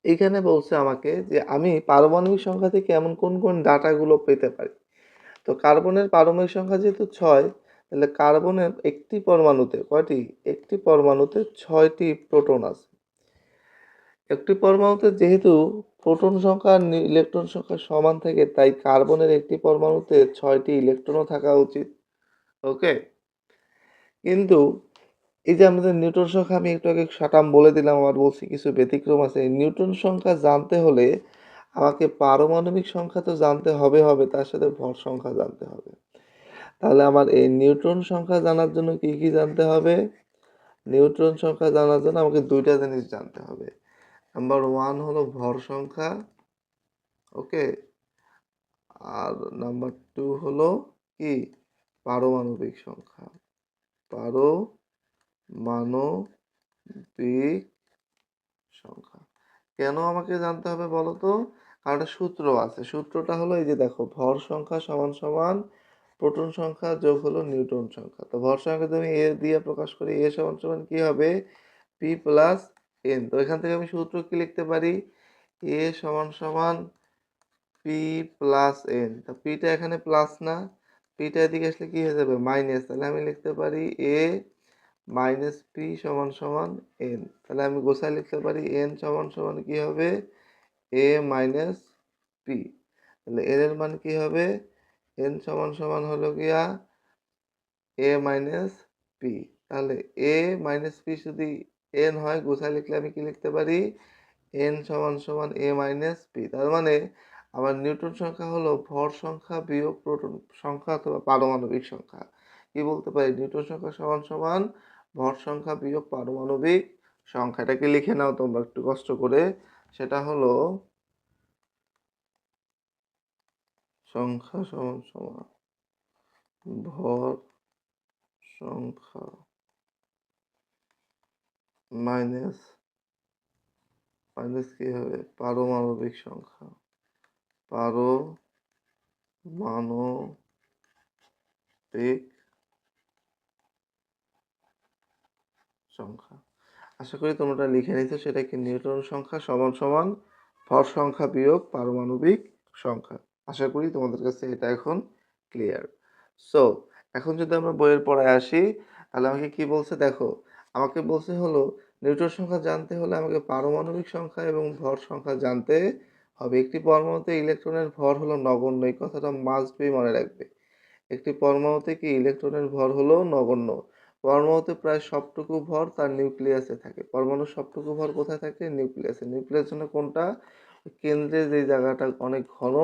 এইখানে বলছে আমাকে যে আমি পারমাণবিক সংখ্যা থেকে এমন কোন কোন ডাটাগুলো পেতে পারি। তো কার্বনের পারমাণবিক সংখ্যা যেহেতু 6, তাহলে কার্বনের একটি পরমাণুতে কয়টি? একটি পরমাণুতে 6টি প্রোটন আছে। একটি পরমাণুতে যেহেতু প্রোটন সংখ্যা আর ইলেকট্রন সংখ্যা সমান থাকে, তাই কার্বনের একটি পরমাণুতে 6টি ইলেকট্রনও থাকা উচিত। ওকে, কিন্তু এই যে আমাদের নিউটন সংখ্যা আমি একটু আগে সাটাম বলে দিলাম, আবার বলছি কিছু ব্যতিক্রম আছে। নিউটন সংখ্যা জানতে হলে আমাকে পারমাণবিক সংখ্যা তো জানতে হবে হবে, তার সাথে ভর সংখ্যা জানতে হবে। তাহলে আমার এই নিউট্রন সংখ্যা জানার জন্য কি কি জানতে হবে? নিউট্রন সংখ্যা জানার জন্য আমাকে দুইটা জিনিস জানতে হবে। নাম্বার ওয়ান হলো ভর সংখ্যা, ওকে, আর নাম্বার টু হলো কি পারমাণবিক সংখ্যা, পারমাণবিক সংখ্যা। কেন আমাকে জানতে হবে বলো তো? কারণ একটা সূত্র আছে, সূত্রটা হলো এই যে দেখো, ভর সংখ্যা সমান সমান প্রোটন সংখ্যা যোগ হলো নিউট্রন সংখ্যা। তো ভর সংখ্যা যদি আমি এ দিয়ে প্রকাশ করি, এ সমান সমান কি হবে? P plus N. তো এখান থেকে আমি সূত্র কি লিখতে পারি? এ সমান সমান পি প্লাস এন। তা পিটা এখানে প্লাস না, পিটা এদিকে আসলে কি হয়ে যাবে? মাইনাস। তাহলে আমি লিখতে পারি এ মাইনাস পি সমান সমান এন। তাহলে আমি গোছায় লিখতে পারি এন সমান সমান কি হবে? এ মাইনাস পি। তাহলে এন এর মান কি হবে? এন সমান সমান হলো গিয়া এ মাইনাস পি। তাহলে এ মাইনাস পি যদি এন হয়, গোছায় লিখলে আমি কি লিখতে পারি? এন সমান সমান এ মাইনাস পি। তার মানে আমার নিউটন সংখ্যা হলো ভর সংখ্যা বিয়োগ প্রোটন সংখ্যা অথবা পারমাণবিক সংখ্যা। কি বলতে পারি? নিউটন সংখ্যা সমান সমান ভর সংখ্যা বিয়োগ পারমাণবিক সংখ্যা। এটাকে লিখে নাও তোমরা একটু কষ্ট করে। সেটা হলো সংখ্যা সমান সমান ভর সংখ্যা মাইনাস মাইনাস কি হবে? পারমাণবিক সংখ্যা, পারমাণবিক সংখ্যা। আশা করি তোমরা লিখে নিছো, সেটা কি নিউটন সংখ্যা সমান সমান ভর সংখ্যা বিয়োগ পারমাণবিক সংখ্যা। আশা করি তোমাদের কাছে এটা এখন ক্লিয়ার। সো এখন যদি আমরা বইয়ের পড়ায় আসি, তাহলে আমাকে কি বলছে দেখো, আমাকে বলছে হলো নিউটন সংখ্যা জানতে হলে আমাকে পারমাণবিক সংখ্যা এবং ভর সংখ্যা জানতে হবে। একটি পরমাণুতে ইলেকট্রনের ভর হলো নগণ্য, এই কথাটা মাস্ট বি মনে রাখবে। একটি পরমাণুতে কি ইলেকট্রনের ভর হলো নগণ্য। পরমাণুতে প্রায় সবটুকু ভর তার নিউক্লিয়াসে থাকে। পরমাণুর সবটুকু ভর কোথায় থাকে? নিউক্লিয়াসে। নিউক্লিয়াস জন্য কোনটা? কেন্দ্রের যে জায়গাটা অনেক ঘন,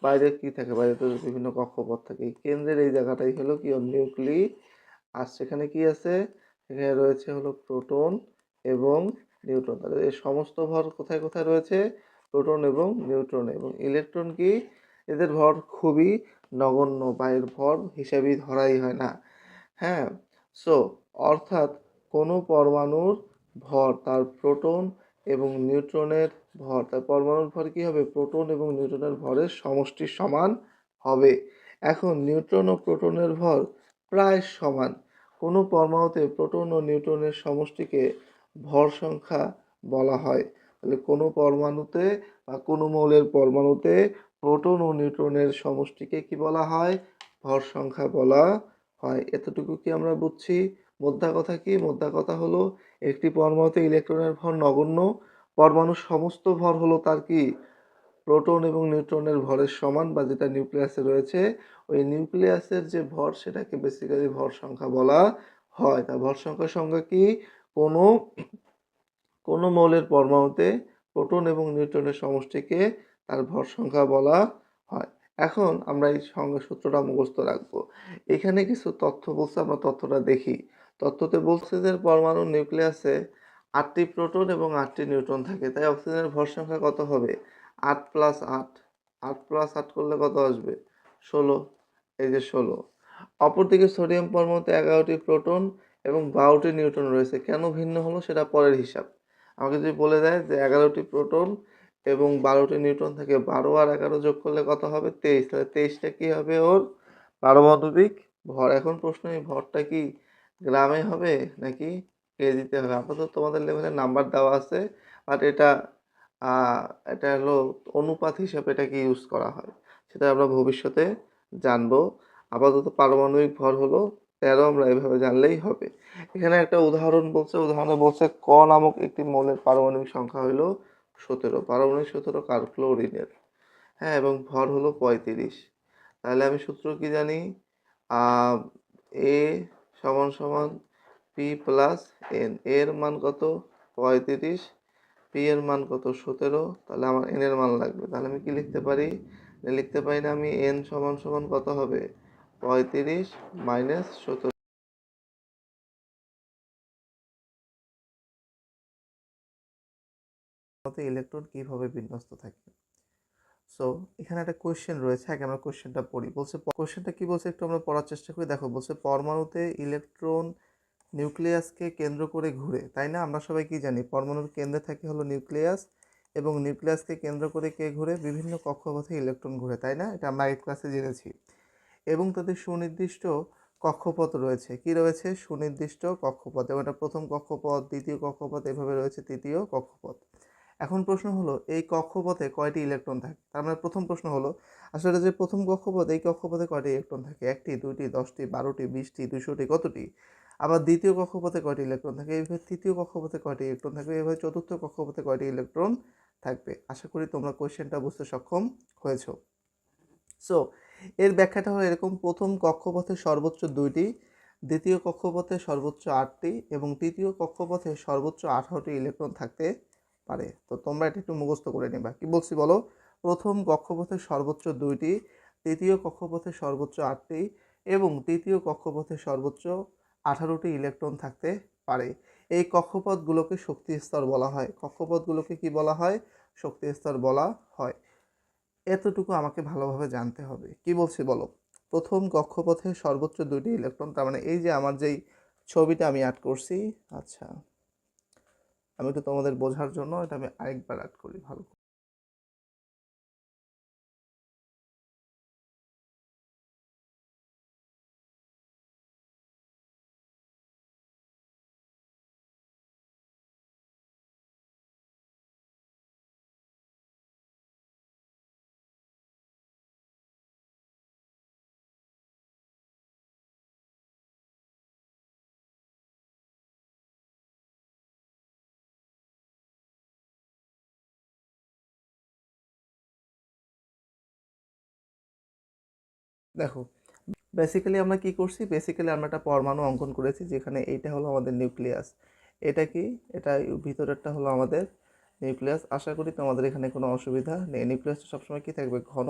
বাইরে কি থাকে? বাইরে তো বিভিন্ন কক্ষপথ থাকে। এই কেন্দ্রের এই জায়গাটাই হলো কি নিউক্লিয়াস। সেখানে কি আছে? এখানে রয়েছে হলো প্রোটন এবং নিউট্রন। তাহলে এই সমস্ত ভর কোথায় কোথায় রয়েছে? প্রোটন এবং নিউট্রন। এবং ইলেকট্রন কি? এদের ভর খুবই নগণ্য, বা এর ভর হিসাবেই ধরাই হয় না। হ্যাঁ, সো অর্থাৎ কোনো পরমাণুর ভর তার প্রোটন এবং নিউট্রনের ভর, তার পরমাণুর ভর কি হবে? প্রোটন এবং নিউট্রনের ভরের সমষ্টির সমান হবে। এখন নিউট্রন ও প্রোটনের ভর প্রায় সমান। কোনো পরমাণুতে প্রোটন ও নিউট্রনের সমষ্টিকে ভর সংখ্যা বলা হয়। তাহলে কোনো পরমাণুতে বা কোনো মৌলের পরমাণুতে প্রোটন ও নিউট্রনের সমষ্টিকে কি বলা হয়? ভর সংখ্যা বলা হয়। এতটুকু কি আমরা বুঝছি? মোদ্দা কথা কি? মোদ্দা কথা হলো একটি পরমাণুতে ইলেকট্রনের ভর নগণ্য, পরমাণুর সমস্ত ভর হলো তার কি? প্রোটন এবং নিউট্রনের ভরের সমান, বা যেটা নিউক্লিয়াসে রয়েছে, ওই নিউক্লিয়াসের যে ভর সেটাকে বেসিক্যালি ভর সংখ্যা বলা হয়। তা ভর সংখ্যার সংজ্ঞা কি? কোনো কোনো মৌলের পরমাণুতে প্রোটন এবং নিউট্রনের সমষ্টিকে তার ভর সংখ্যা বলা হয়। এখন আমরা এই সংজ্ঞা সূত্রটা মুখস্থ রাখবো। এখানে কিছু তথ্য বলছে, আমরা তথ্যটা দেখি। তথ্যতে বলছে যে পরমাণুর নিউক্লিয়াসে 8টি প্রোটন এবং 8টি নিউট্রন থাকে, তাই অক্সিজেনের ভর সংখ্যা কত হবে? 8 প্লাস 8, 8 প্লাস 8 করলে কত আসবে? 16। এই যে 16। অপরদিকে সোডিয়াম পরমাণুতে 11টি প্রোটন এবং 12টি নিউট্রন রয়েছে। কেন ভিন্ন হলো সেটা পরের হিসাব। আমাকে যদি বলে দেয় যে 11টি প্রোটন এবং 12টি নিউট্রন থেকে, 12 আর 11 যোগ করলে কত হবে? 23। তাহলে 23টা কি হবে? ওর পারমাণবিক ভর। এখন প্রশ্ন, এই ভরটা কি গ্রামে হবে নাকি কেজিতে হবে? আপাতত তোমাদের লেভেলে নাম্বার দেওয়া আছে, বাট এটা হলো অনুপাত হিসাবে এটাকে ইউজ করা হয়, সেটা আমরা ভবিষ্যতে জানবো। আপাতত পারমাণবিক ভর হলো 13 আমরা এভাবে জানলেই হবে। এখানে একটা উদাহরণ বলছে, উদাহরণে বলছে ক নামক একটি মৌলের পারমাণবিক সংখ্যা হলো 17, পারমাণবিক 17 কার, ক্লোরিনের। হ্যাঁ, এবং ভর হলো 35। তাহলে আমি সূত্র কি জানি, এ সমান সমান পি প্লাস এন। এর মান কত, 35, পি এর মান কত, 17। তাহলে আমার এন এর মান লাগবে। তাহলে আমি কি লিখতে পারি, লিখতে পারি না আমি এন সমান সমান কত হবে, 35 মাইনাস 17। ইলেকট্রন কিভাবে বিন্যস্ত থাকে। সো এখানে একটা কোয়েশ্চেন রয়েছে, আগে আমরা কোয়েশ্চেনটা পড়ি। বলছে, কোয়েশ্চেনটা কি বলছে একটু আমরা পড়ার চেষ্টা করি। দেখো বলছে পরমাণুতে ইলেকট্রন নিউক্লিয়াসকে কেন্দ্র করে ঘুরে, তাই না? আমরা সবাই কি জানি, পরমাণুর কেন্দ্রে থাকে হলো নিউক্লিয়াস, এবং নিউক্লিয়াসকে কেন্দ্র করে কে ঘুরে, বিভিন্ন কক্ষপথে ইলেকট্রন ঘুরে, তাই না? এটা আমরা আগের ক্লাসে জেনেছি। এবং তাদের সুনির্দিষ্ট কক্ষপথ রয়েছে। কি রয়েছে, সুনির্দিষ্ট কক্ষপথ। এবং এটা প্রথম কক্ষপথ, দ্বিতীয় কক্ষপথ, এভাবে রয়েছে তৃতীয় কক্ষপথ। এখন প্রশ্ন হলো এই কক্ষপথে কয়টি ইলেকট্রন থাকে। তার মানে প্রথম প্রশ্ন হলো আসলে যে প্রথম কক্ষপথ, এই কক্ষপথে কয়টি ইলেকট্রন থাকে, 1টি, 2টি, 10টি, 12টি, 20টি, 200টি, কতটি? আবার দ্বিতীয় কক্ষপথে কয়টি ইলেকট্রন থাকে, এইভাবে তৃতীয় কক্ষপথে কয়টি ইলেকট্রন থাকবে, এইভাবে চতুর্থ কক্ষপথে কয়টি ইলেকট্রন থাকবে। আশা করি তোমরা কোয়েশ্চেনটা বুঝতে সক্ষম হয়েছো। সো এর ব্যাখ্যাটা হলো এরকম, প্রথম কক্ষপথে সর্বোচ্চ 2টি, দ্বিতীয় কক্ষপথে সর্বোচ্চ 8টি, এবং তৃতীয় কক্ষপথে সর্বোচ্চ 18টি ইলেকট্রন থাকতে পারে। তো তোমরা এটা একটু মুখস্থ করে নেবা। কি বলছি বলো, প্রথম কক্ষপথে সর্বোচ্চ 2টি, তৃতীয় কক্ষপথে সর্বোচ্চ 8টি, এবং তৃতীয় কক্ষপথে সর্বোচ্চ 18টি ইলেকট্রন থাকতে পারে। এই কক্ষপথগুলোকে শক্তি স্তর বলা হয়। কক্ষপথগুলোকে কি বলা হয়, শক্তি স্তর বলা হয়। এতটুকু আমাকে ভালোভাবে জানতে হবে। কি বলছি বলো, প্রথম কক্ষপথে সর্বোচ্চ 2টি ইলেকট্রন, তার মানে এই যে আমার যেই ছবিটা আমি অ্যাড করছি, আচ্ছা আমি একটু তোমাদের বোঝার জন্য এটা আমি আরেকবার অ্যাড করি ভালো করে। দেখো বেসিক্যালি আমরা কি করছি, বেসিক্যালি আমরা একটা পরমাণু অঙ্কন করেছি, যেখানে এইটা হলো আমাদের নিউক্লিয়াস, এটা কি, এটা ভিতরেরটা হলো আমাদের নিউক্লিয়াস। আশা করি তোমাদের এখানে কোনো অসুবিধা নেই। নিউক্লিয়াসটা সবসময় কি থাকবে, ঘন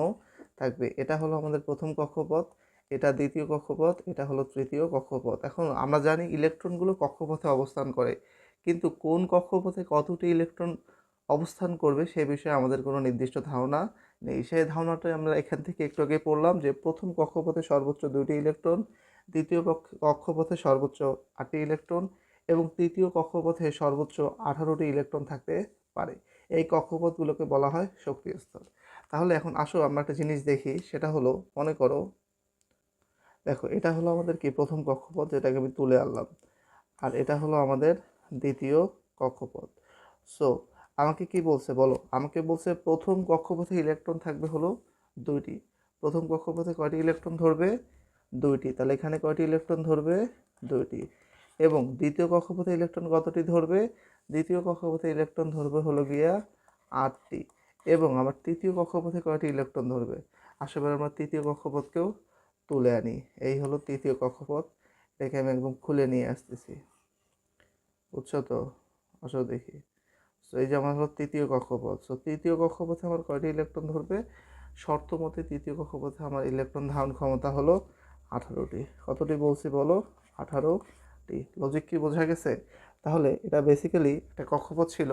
থাকবে। এটা হলো আমাদের প্রথম কক্ষপথ, এটা দ্বিতীয় কক্ষপথ, এটা হলো তৃতীয় কক্ষপথ। এখন আমরা জানি ইলেকট্রনগুলো কক্ষপথে অবস্থান করে, কিন্তু কোন কক্ষপথে কতটি ইলেকট্রন অবস্থান করবে সে বিষয়ে আমাদের কোনো নির্দিষ্ট ধারণা নেই। সেই ধারণাটাই আমরা এখান থেকে একটু আগে পড়লাম, যে প্রথম কক্ষপথে সর্বোচ্চ 2টি ইলেকট্রন, দ্বিতীয় কক্ষপথে সর্বোচ্চ 8টি ইলেকট্রন, এবং তৃতীয় কক্ষপথে সর্বোচ্চ 18টি ইলেকট্রন থাকতে পারে। এই কক্ষপথগুলোকে বলা হয় শক্তি স্তর। তাহলে এখন আসো আমরা একটা জিনিস দেখি, সেটা হলো, মনে করো দেখো এটা হলো আমাদের কি প্রথম কক্ষপথ, যেটাকে আমি তুলে আনলাম, আর এটা হলো আমাদের দ্বিতীয় কক্ষপথ। সো আমাকে কি বলছে বলো, আমাকে বলছে প্রথম কক্ষপথে ইলেকট্রন থাকবে হলো 2টি। প্রথম কক্ষপথে কয়টি ইলেকট্রন ধরবে, 2টি। তাহলে এখানে কয়টি ইলেকট্রন ধরবে, 2টি। এবং দ্বিতীয় কক্ষপথে ইলেকট্রন কতটি ধরবে, দ্বিতীয় কক্ষপথে ইলেকট্রন ধরবে হলো গিয়া 8টি। এবং আমার তৃতীয় কক্ষপথে কয়টি ইলেকট্রন ধরবে, আসলে আমরা তৃতীয় কক্ষপথকেও তুলে আনি। এই হলো তৃতীয় কক্ষপথ, এটাকে আমি একদম খুলে নিয়ে আসতেছি, বুঝছো তো? আসো দেখি। সো এই যে আমার হলো তৃতীয় কক্ষপথ। সো তৃতীয় কক্ষপথে আমার কয়টি ইলেকট্রন ধরবে, শর্ত মতে তৃতীয় কক্ষপথে আমার ইলেকট্রন ধারণ ক্ষমতা হলো 18টি। কতটি বলছি বলো, 18টি। লজিক কি বোঝা গেছে? তাহলে এটা বেসিক্যালি একটা কক্ষপথ ছিল।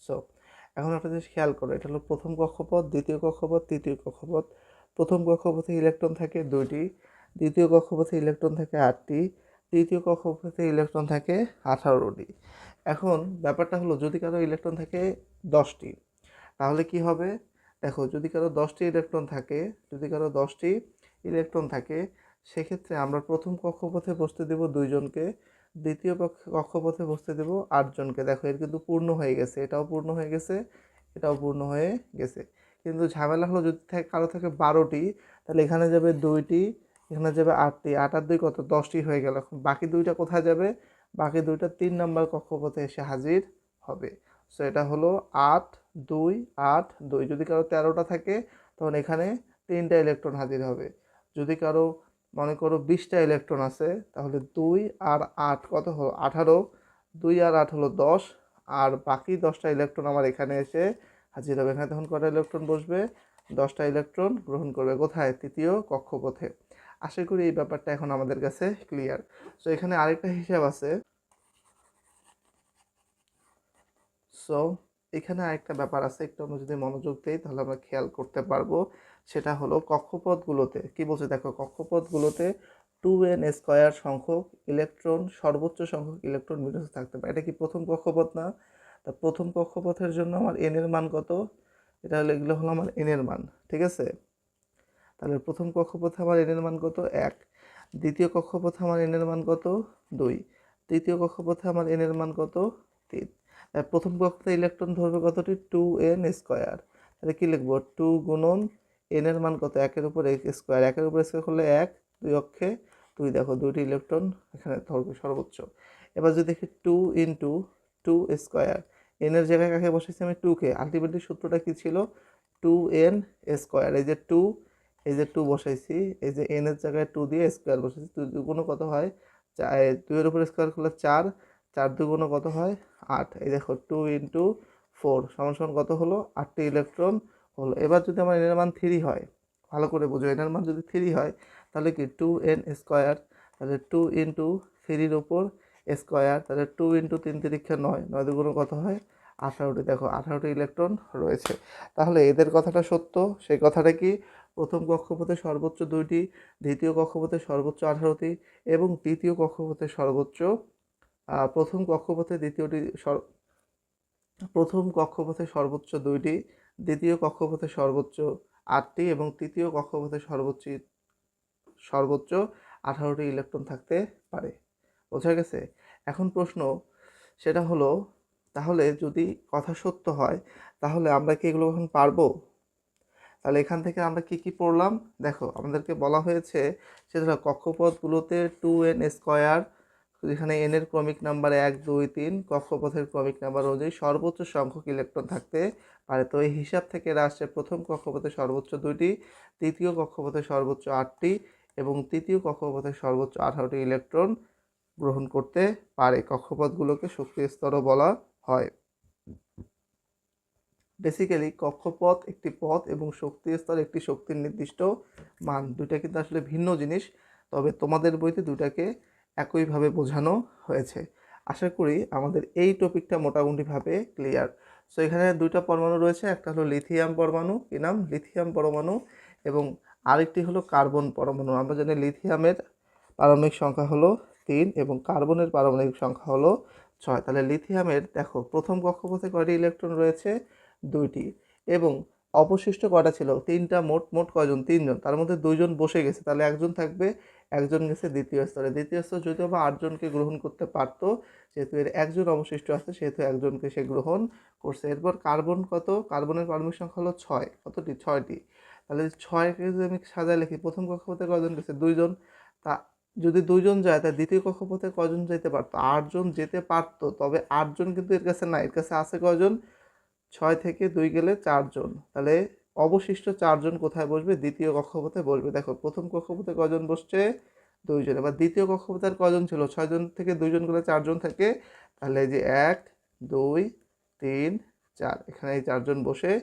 সো এখন একটা জিনিস খেয়াল করো, এটা হলো প্রথম কক্ষপথ, দ্বিতীয় কক্ষপথ, তৃতীয় কক্ষপথ। প্রথম কক্ষপথে ইলেকট্রন থাকে 2টি, দ্বিতীয় কক্ষপথে ইলেকট্রন থাকে 8টি, তৃতীয় কক্ষপথে ইলেকট্রন থাকে 18টি। এখন ব্যাপারটা হলো, যদি কারো ইলেকট্রন থাকে 10টি, তাহলে কি হবে, দেখো যদি কারো 10টি ইলেকট্রন থাকে, যদি কারো 10টি ইলেকট্রন থাকে, সেক্ষেত্রে আমরা প্রথম কক্ষপথে বসতে দেব 2জনকে, দ্বিতীয় কক্ষপথে বসতে দেব 8জনকে। দেখো এর কিন্তু পূর্ণ হয়ে গেছে, এটাও পূর্ণ হয়ে গেছে, এটাও পূর্ণ হয়ে গেছে। কিন্তু ঝামেলা হলো যদি কারো থাকে 12টি, তাহলে এখানে যাবে 2টি, এখানে যাবে 8টি, 8 আর 2 কত, 10টি হয়ে গেল। এখন বাকি 2টা কোথায় যাবে? বাকি 2টা 3 নাম্বার কক্ষপথে এসে হাজির হবে। সো এটা হলো 8 2 8 2। যদি কারো 13টা থাকে তখন এখানে 3টা ইলেকট্রন হাজির হবে। যদি কারো মনে করো 20টা ইলেকট্রন আছে, তাহলে 2 আর 8 কত হলো 18, 2 আর 8 হলো 10, আর বাকি 10টা ইলেকট্রন আমার এখানে এসে হাজির হবে। এখানে তখন কটা ইলেকট্রন বসবে? 10টা ইলেকট্রন গ্রহণ করবে। কোথায়? তৃতীয় কক্ষপথে। আশা করি এই ব্যাপারটা এখন আমাদের কাছে ক্লিয়ার। সো এখানে আরেকটা হিসাব আছে। সো এখানে আরেকটা ব্যাপার আছে, একটু আমরা যদি মনোযোগ দিই তাহলে আমরা খেয়াল করতে পারবো। সেটা হলো কক্ষপথগুলোতে কি বলছে দেখো, কক্ষপথগুলোতে 2n² সংখ্যক ইলেকট্রন, সর্বোচ্চ সংখ্যক ইলেকট্রন বিন্যস্ত থাকতে পারে। এটা কি প্রথম কক্ষপথ না? তা প্রথম কক্ষপথের জন্য আমার n এর মান কত? এটা হলো, এগুলো হলো আমার n এর মান, ঠিক আছে? তাহলে প্রথম কক্ষপথে আমার n এর মান কত? 1। দ্বিতীয় কক্ষপথে আমার n এর মান কত? 2। তৃতীয় কক্ষপথে আমার n এর মান কত? 3। প্রথম কক্ষপথে ইলেকট্রন ধরবে কতটি? 2n²। তাহলে কি লিখবো? 2 গুণন n এর মান কত? 1 এর উপর x², 1 এর উপর স্কোয়ার করলে 1, 2 অক্ষে 2, দেখো 2টি ইলেকট্রন এখানে ধরবে সর্বোচ্চ। এবার যদি দেখি 2 ইন্টু 2², n এর জায়গায় কাকে বসাইছি আমি? 2কে। আলটিমেটলি সূত্রটা কি ছিল? 2n²। এই যে 2, এই যে 2 বসাইছি, এই যে n এর জায়গায় 2 দিয়ে স্কোয়ার বসাইছি। 2 দুগুণ কত হয়? 2 এর উপর স্কোয়ার করলে 4, 4 দুগুণ কত হয়? 8। এই দেখো 2 ইন্টু 4 সমান সমান কত হলো? 8টি ইলেকট্রন হলো। এবার যদি আমার n এর মান 3 হয়, ভালো করে বুঝো, n এর মান যদি 3 হয় তাহলে কি 2n², তাহলে 2 ইন্টু 3-র উপর স্কোয়ার, তাহলে 2 ইন্টু 3 তিরিক্ষা 9, 9 দুগুণ কত হয়? 18টি। দেখো 18টি ইলেকট্রন রয়েছে। তাহলে এদের কথাটা সত্য। সেই কথাটা কি? প্রথম কক্ষপথে সর্বোচ্চ 2টি, দ্বিতীয় কক্ষপথে সর্বোচ্চ 18টি, এবং তৃতীয় কক্ষপথে সর্বোচ্চ প্রথম কক্ষপথে প্রথম কক্ষপথে সর্বোচ্চ 2টি, দ্বিতীয় কক্ষপথে সর্বোচ্চ 8টি, এবং তৃতীয় কক্ষপথে সর্বোচ্চ 18টি ইলেকট্রন থাকতে পারে। বোঝা গেছে? এখন প্রশ্ন সেটা হলো, তাহলে যদি কথা সত্য হয় তাহলে আমরা কি এগুলো এখন পারবো? তাহলে এখান থেকে আমরা কি কি পড়লাম দেখো, আমাদেরকে বলা হয়েছে সেটা কক্ষপথগুলোতে 2n², যেখানে n এর ক্রমিক নাম্বার 1 2 3, কক্ষপথের ক্রমিক নাম্বার অনুযায়ী সর্বোচ্চ সংখ্যক ইলেকট্রন থাকতে পারে। তো এই হিসাব থেকে আসছে প্রথম কক্ষপথে সর্বোচ্চ 2টি, তৃতীয় কক্ষপথে সর্বোচ্চ 8টি, এবং তৃতীয় কক্ষপথে সর্বোচ্চ 18টি ইলেকট্রন গ্রহণ করতে পারে। কক্ষপথগুলোকে শক্তি স্তরও বলা হয়। বেসিক্যালি কক্ষপথ একটি পথ এবং শক্তি স্তর একটি শক্তির নির্দিষ্ট মান, দুইটা কিন্তু আসলে ভিন্ন জিনিস। তবে তোমাদের বইতে দুটাকে একইভাবে বোঝানো হয়েছে। আশা করি আমাদের এই টপিকটা মোটামুটিভাবে ক্লিয়ার। সো এখানে দুইটা পরমাণু রয়েছে, একটা হলো লিথিয়াম পরমাণু, কি নাম? লিথিয়াম পরমাণু, এবং আরেকটি হলো কার্বন পরমাণু। আমরা জানি লিথিয়ামের পারমাণবিক সংখ্যা হলো 3 এবং কার্বনের পারমাণবিক সংখ্যা হলো 6। তাহলে লিথিয়ামের দেখো প্রথম কক্ষপথে কয়টি ইলেকট্রন রয়েছে? 2টি, এবং অবশিষ্ট কয়টা ছিল? 3টা। মোট মোট কয়জন? 3জন। তার মধ্যে 2জন বসে গেছে, তাহলে একজন থাকবে, একজন গেছে দ্বিতীয় স্তরে। দ্বিতীয় স্তর যদিও বা 8জনকে গ্রহণ করতে পারতো, যেহেতু এর একজন অবশিষ্ট আছে সেহেতু একজনকে সে গ্রহণ করছে। এরপর কার্বন কত? কার্বনের পারমাণবিক সংখ্যা হলো 6। কতটি? 6টি। তাহলে 6কে যদি আমি সাজায় লিখি, প্রথম কক্ষপথে কয়জন গেছে? 2জন। তা যদি 2জন যায় তাহলে দ্বিতীয় কক্ষপথে কয়জন যেতে পারতো? 8জন যেতে পারতো। তবে 8জন কিন্তু এর কাছে নাই, এর কাছে আছে কয়জন? 6 থেকে 2 গেলে 4জন। তাহলে অবশিষ্ট 4জন কোথায় বসবে? দ্বিতীয় কক্ষপথে বসবে। দেখো প্রথম কক্ষপথে কয়জন বসছে? 2জন। এবার দ্বিতীয় কক্ষপথে আর কয়জন ছিল? 6জন থেকে 2জন গেলে 4জন থাকে। তাহলে এই যে 1 2 3 4, এখানে এই 4জন বসে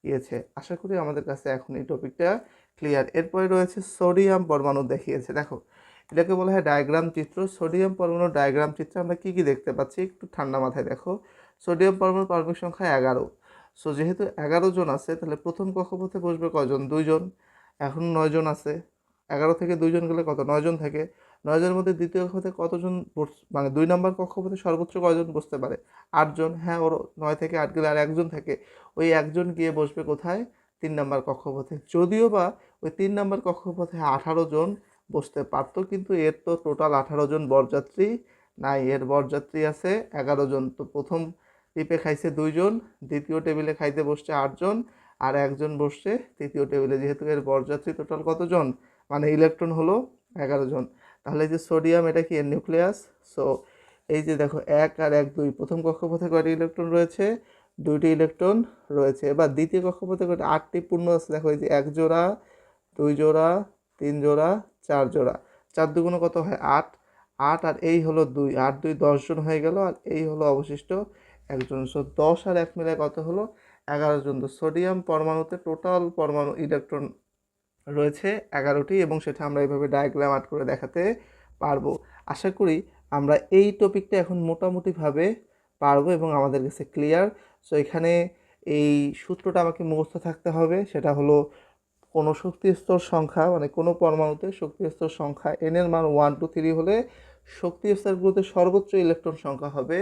গিয়েছে। আশা করি আমাদের কাছে এখন এই টপিকটা ক্লিয়ার। এরপরে রয়েছে সোডিয়াম পরমাণু দেখিয়েছে। দেখো এটাকে বলা হয় ডায়াগ্রাম চিত্র। সোডিয়াম পরমাণুর ডায়াগ্রাম চিত্রে আমরা কি কি দেখতে পাচ্ছি একটু ঠান্ডা মাথায় দেখো। সোডিয়াম পরমাণুর পারমাণবিক সংখ্যা 11। সো যেহেতু 11 জন আছে তাহলে প্রথম কক্ষপথে বসবে কয়জন? 2জন। এখন 9জন আছে, 11 থেকে 2জন গেলে কত? 9জন থাকে। 9জনের মধ্যে দ্বিতীয় কক্ষপথে কতজন মানে 2 নম্বর কক্ষপথে সর্বোচ্চ কয়জন বসতে পারে? 8জন। হ্যাঁ, ওর 9 থেকে 8 গেলে আর একজন থাকে, ওই একজন গিয়ে বসবে কোথায়? 3 নম্বর কক্ষপথে। যদিও বা ওই 3 নম্বর কক্ষপথে 18 জন বসতে পারতো, কিন্তু এর তো টোটাল 18 জন বরযাত্রী নাই, এর বরযাত্রী আছে 11 জন। তো প্রথম টিপে খাইছে 2জন, দ্বিতীয় টেবিলে খাইতে বসছে 8জন, আর একজন বসছে তৃতীয় টেবিলে, যেহেতু এর বরযাত্রী টোটাল কতজন, মানে ইলেকট্রন হলো 11 জন। তাহলে এই যে সোডিয়াম, এটা কি এর নিউক্লিয়াস। সো এই যে দেখো 1 আর 1 2, প্রথম কক্ষপথে কয়টি ইলেকট্রন রয়েছে, 2টি ইলেকট্রন রয়েছে। এবার দ্বিতীয় কক্ষপথে কয়টি, 8টি পূর্ণ আছে। দেখো এই যে 1 জোড়া, 2 জোড়া, 3 জোড়া, 4 জোড়া, 4 দুগুণ কত হয় 8, 8 আর এই হলো 2, 8 2 10 জন হয়ে গেল, আর এই হলো অবশিষ্ট একজন। সো 10 আর 1 মিলে কত হলো 11 জন। তো সোডিয়াম পরমাণুতে টোটাল পরমাণু ইলেকট্রন রয়েছে 11টি, এবং সেটা আমরা এইভাবে ডায়াগ্রাম আর্ট করে দেখাতে পারবো। আশা করি আমরা এই টপিকটা এখন মোটামুটিভাবে পারবো এবং আমাদের কাছে ক্লিয়ার। সো এখানে এই সূত্রটা আমাকে মুখস্থ থাকতে হবে, সেটা হলো কোনো শক্তি স্তর সংখ্যা, মানে কোনো পরমাণুতে শক্তি স্তর সংখ্যা n এর মান 1 2 3 হলে শক্তি স্তরগুলোতে সর্বোচ্চ ইলেকট্রন সংখ্যা হবে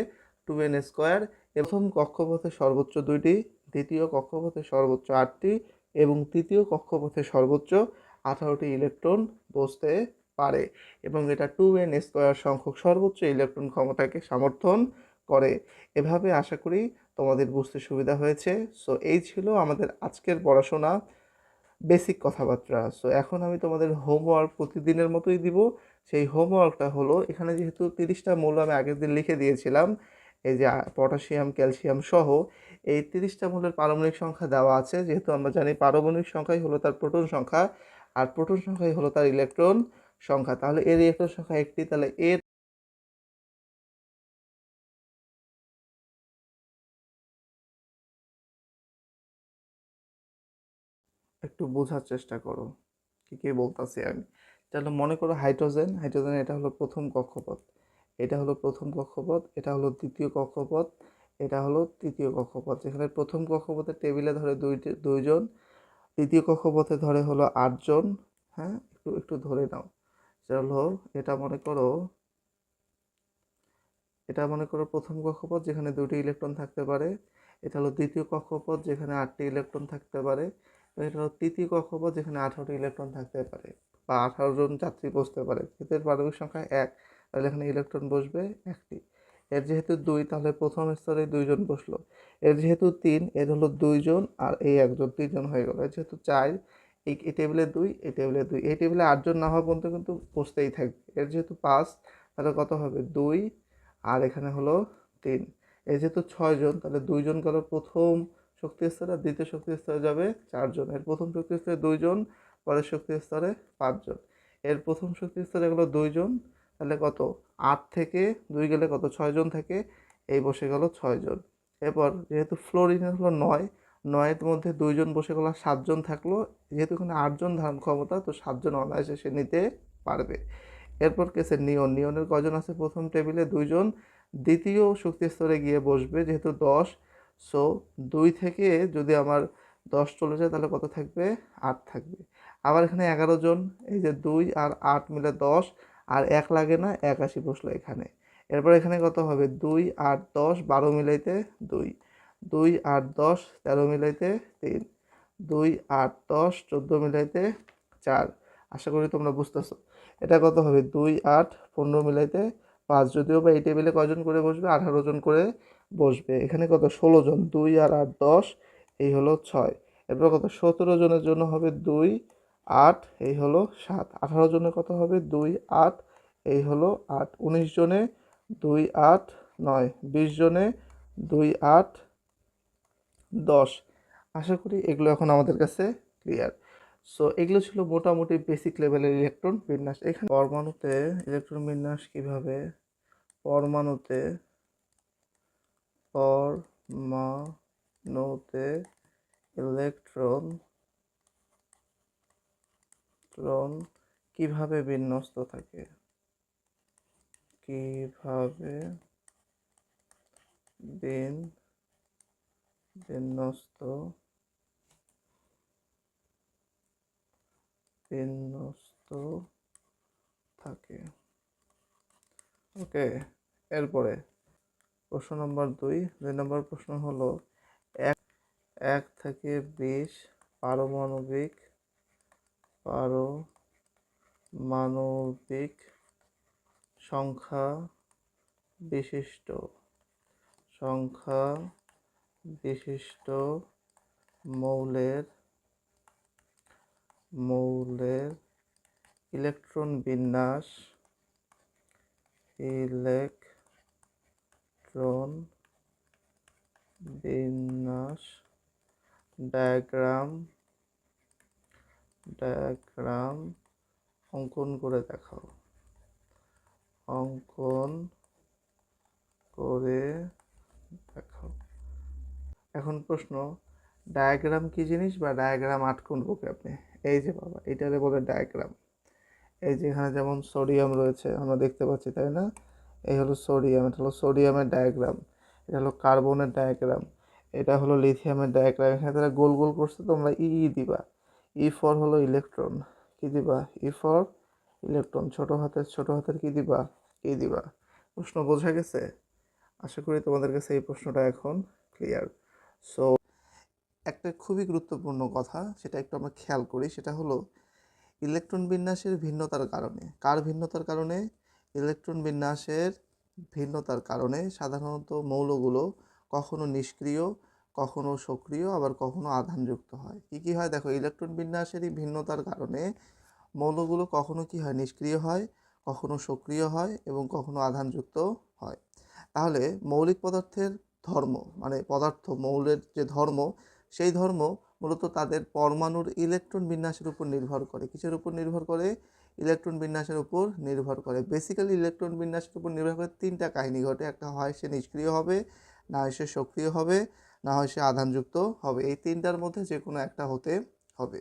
2n স্কোয়ার। প্রথম কক্ষপথে সর্বোচ্চ 2টি, দ্বিতীয় কক্ষপথে সর্বোচ্চ 8টি, এবং তৃতীয় কক্ষপথে সর্বোচ্চ 18টি ইলেকট্রন বসতে পারে, এবং এটা 2n স্কোয়ার সংখ্যক সর্বোচ্চ ইলেকট্রন ক্ষমতাকে সমর্থন করে। এভাবে আশা করি তোমাদের বুঝতে সুবিধা হয়েছে। সো এই ছিল আমাদের আজকের পড়াশোনা, বেসিক কথাবার্তা। সো এখন আমি তোমাদের হোমওয়ার্ক প্রতিদিনের মতোই দিব। সেই হোমওয়ার্কটা হলো, এখানে যেহেতু 30টা মৌল আমি আগের দিন লিখে দিয়েছিলাম, এই যে পটাশিয়াম, ক্যালসিয়াম সহ এই 30টা মৌলের পারমাণবিক সংখ্যা দেওয়া আছে। যেহেতু আমরা জানি পারমাণবিক সংখ্যাই হলো তার প্রোটন সংখ্যা, আর প্রোটন সংখ্যাই হলো তার ইলেকট্রন সংখ্যা। তাহলে এর ইলেকট্রন সংখ্যা একটি, তাহলে এর একটু বোঝার চেষ্টা করো কি কি বলতেছি আমি। তাহলে মনে করো হাইড্রোজেন, হাইড্রোজেন এটা হলো প্রথম কক্ষপথ, এটা হলো প্রথম কক্ষপথ, এটা হলো দ্বিতীয় কক্ষপথ, এটা হলো তৃতীয় কক্ষপথ। যেখানে প্রথম কক্ষপথের টেবিলে ধরে দুইজন, তৃতীয় কক্ষপথে ধরে হলো 8জন। হ্যাঁ, একটু একটু ধরে নাও। চলো, এটা মনে করো, এটা মনে করো প্রথম কক্ষপথ, যেখানে 2টি ইলেকট্রন থাকতে পারে। এটা হলো দ্বিতীয় কক্ষপথ, যেখানে 8টি ইলেকট্রন থাকতে পারে। এটা হলো তৃতীয় কক্ষপথ, যেখানে 18টি ইলেকট্রন থাকতে পারে, বা 18 জন যাত্রী বসতে পারে। কিন্তু এর পারমাণবিক সংখ্যা 1, তাহলে এখানে ইলেকট্রন বসবে 1টি। এর যেহেতু 2, তাহলে প্রথম স্তরে 2জন বসলো। এর যেহেতু 3, এর হলো 2জন আর এই একজন, 3জন হয়ে গেল। এর যেহেতু 4, এই টেবিলে 2, এই টেবিলে 2, এই টেবিলে 8জন না হওয়া পর্যন্ত কিন্তু বসতেই থাকবে। এর যেহেতু 5, তাহলে কত হবে 2, আর এখানে হলো 3। এই যেহেতু 6জন, তাহলে 2জন গেল প্রথম শক্তি স্তরে, আর দ্বিতীয় শক্তি স্তরে যাবে 4জন। এর প্রথম শক্তি স্তরে 2জন, পরের শক্তি স্তরে 5জন। এর প্রথম শক্তি স্তরে গেল 2জন, তাহলে কত 8 থেকে 2 গেলে কত 6জন থাকে, এই বসে গেল 6জন। এরপর যেহেতু ফ্লোরিনের হলো 9, 9-এর মধ্যে 2জন বসে গেল, 7জন থাকলো। যেহেতু এখানে 8জন ধারণ ক্ষমতা, তো 7জন অনায়াসে সে নিতে পারবে। এরপর কেসে নিয়ন, নিয়নের কজন আছে প্রথম টেবিলে 2জন, দ্বিতীয় শক্তি স্তরে গিয়ে বসবে যেহেতু 10। সো 2 থেকে যদি আমার 10 চলে যায়, তাহলে কত থাকবে 8 থাকবে। আবার এখানে 11জন, এই যে 2 আর 8 মিলে 10, আর 1 লাগে না, 1 আসি বসলো এখানে। এরপর এখানে কত হবে 2 8 10, 12 মিলাইতে 2, 2 8 10 13 মিলাইতে 3, 2 8 10 14 মিলাইতে 4। আশা করি তোমরা বুঝতেছো। এটা কত হবে 2 8 15 মিলাইতে 5। যদিও বা এই টেবিলে কজন করে বসবে, 18জন করে বসবে। এখানে কত 16জন, 2 আর 8 10, এই হলো 6। এরপর কত 17 জনের জন্য হবে 2 8, এই হলো 7। 18 জনের কত হবে 2 8, এই হলো 8। 19 জনে 2 8 9, 20 জনে 2 8 10। আশা করি এগুলো এখন আমাদের কাছে ক্লিয়ার। সো এগুলো ছিল মোটামুটি বেসিক লেভেলের ইলেকট্রন বিন্যাস। এখানে পরমাণুতে ইলেকট্রন বিন্যাস কিভাবে, পরমাণুতে পরমাণুতে ইলেকট্রন কিভাবে বিন্যস্ত থাকে, কিভাবে বিন্যস্ত থাকে। ওকে, এরপরে প্রশ্ন নম্বর 2 নম্বর প্রশ্ন হলো 1 থেকে 20 পারমাণবিক সংখ্যা বিশিষ্ট মৌলের মৌলের ইলেকট্রন বিন্যাস ইলেকট্রন বিন্যাস ডায়াগ্রাম অঙ্কন করে দেখাও। অঙ্কন করে দেখাও। এখন প্রশ্ন, ডায়াগ্রাম কি জিনিস বা ডায়াগ্রাম আট কোন বুকে আপনি? এই যে বাবা, এটারে বলে ডায়াগ্রাম। এই যে এখানে যেমন সোডিয়াম রয়েছে আমরা দেখতে পাচ্ছি, তাই না? এই হলো সোডিয়াম, এটা হলো সোডিয়ামের ডায়াগ্রাম। এটা হলো কার্বনের ডায়াগ্রাম। এটা হলো লিথিয়ামের ডায়াগ্রাম। এখানে তারা গোল গোল করছে, তোমরা দিবা। ফর হলো ইলেকট্রন, কি দিবা? For electron. ছোট হাতের কি দিবা? দিবা। প্রশ্ন বোঝা গেছে? আশা করি তোমাদের কাছে এই প্রশ্নটা এখন ক্লিয়ার। সো একটা খুবই গুরুত্বপূর্ণ কথা, সেটা একটু আমরা খেয়াল করি, সেটা হলো ইলেকট্রন বিন্যাসের ভিন্নতার কারণে। কার ভিন্নতার কারণে? ইলেকট্রন বিন্যাসের ভিন্নতার কারণে সাধারণত মৌলগুলো কখনো নিষ্ক্রিয়, কখনো সক্রিয়, আবার কখনো আধানযুক্ত হয়। কি হয় দেখো, ইলেকট্রন বিন্যাসেরই ভিন্নতার কারণে মৌলগুলো কখনো কি হয়? নিষ্ক্রিয় হয়, কখনো সক্রিয় হয় এবং কখনো আধানযুক্ত হয়। তাহলে মৌলিক পদার্থের ধর্ম, মানে পদার্থ মৌলের যে ধর্ম, সেই ধর্ম মূলত তাদের পরমাণুর ইলেকট্রন বিন্যাসের উপর নির্ভর করে। কিসের উপর নির্ভর করে? ইলেকট্রন বিন্যাসের উপর নির্ভর করে। বেসিক্যালি ইলেকট্রন বিন্যাসের উপর নির্ভর করে তিনটা কাহিনী ঘটে। একটা হয় সে নিষ্ক্রিয় হবে, না হয় সে সক্রিয় হবে, না হয় সে আধানযুক্ত হবে। এই তিনটার মধ্যে যে কোনো একটা হতে হবে।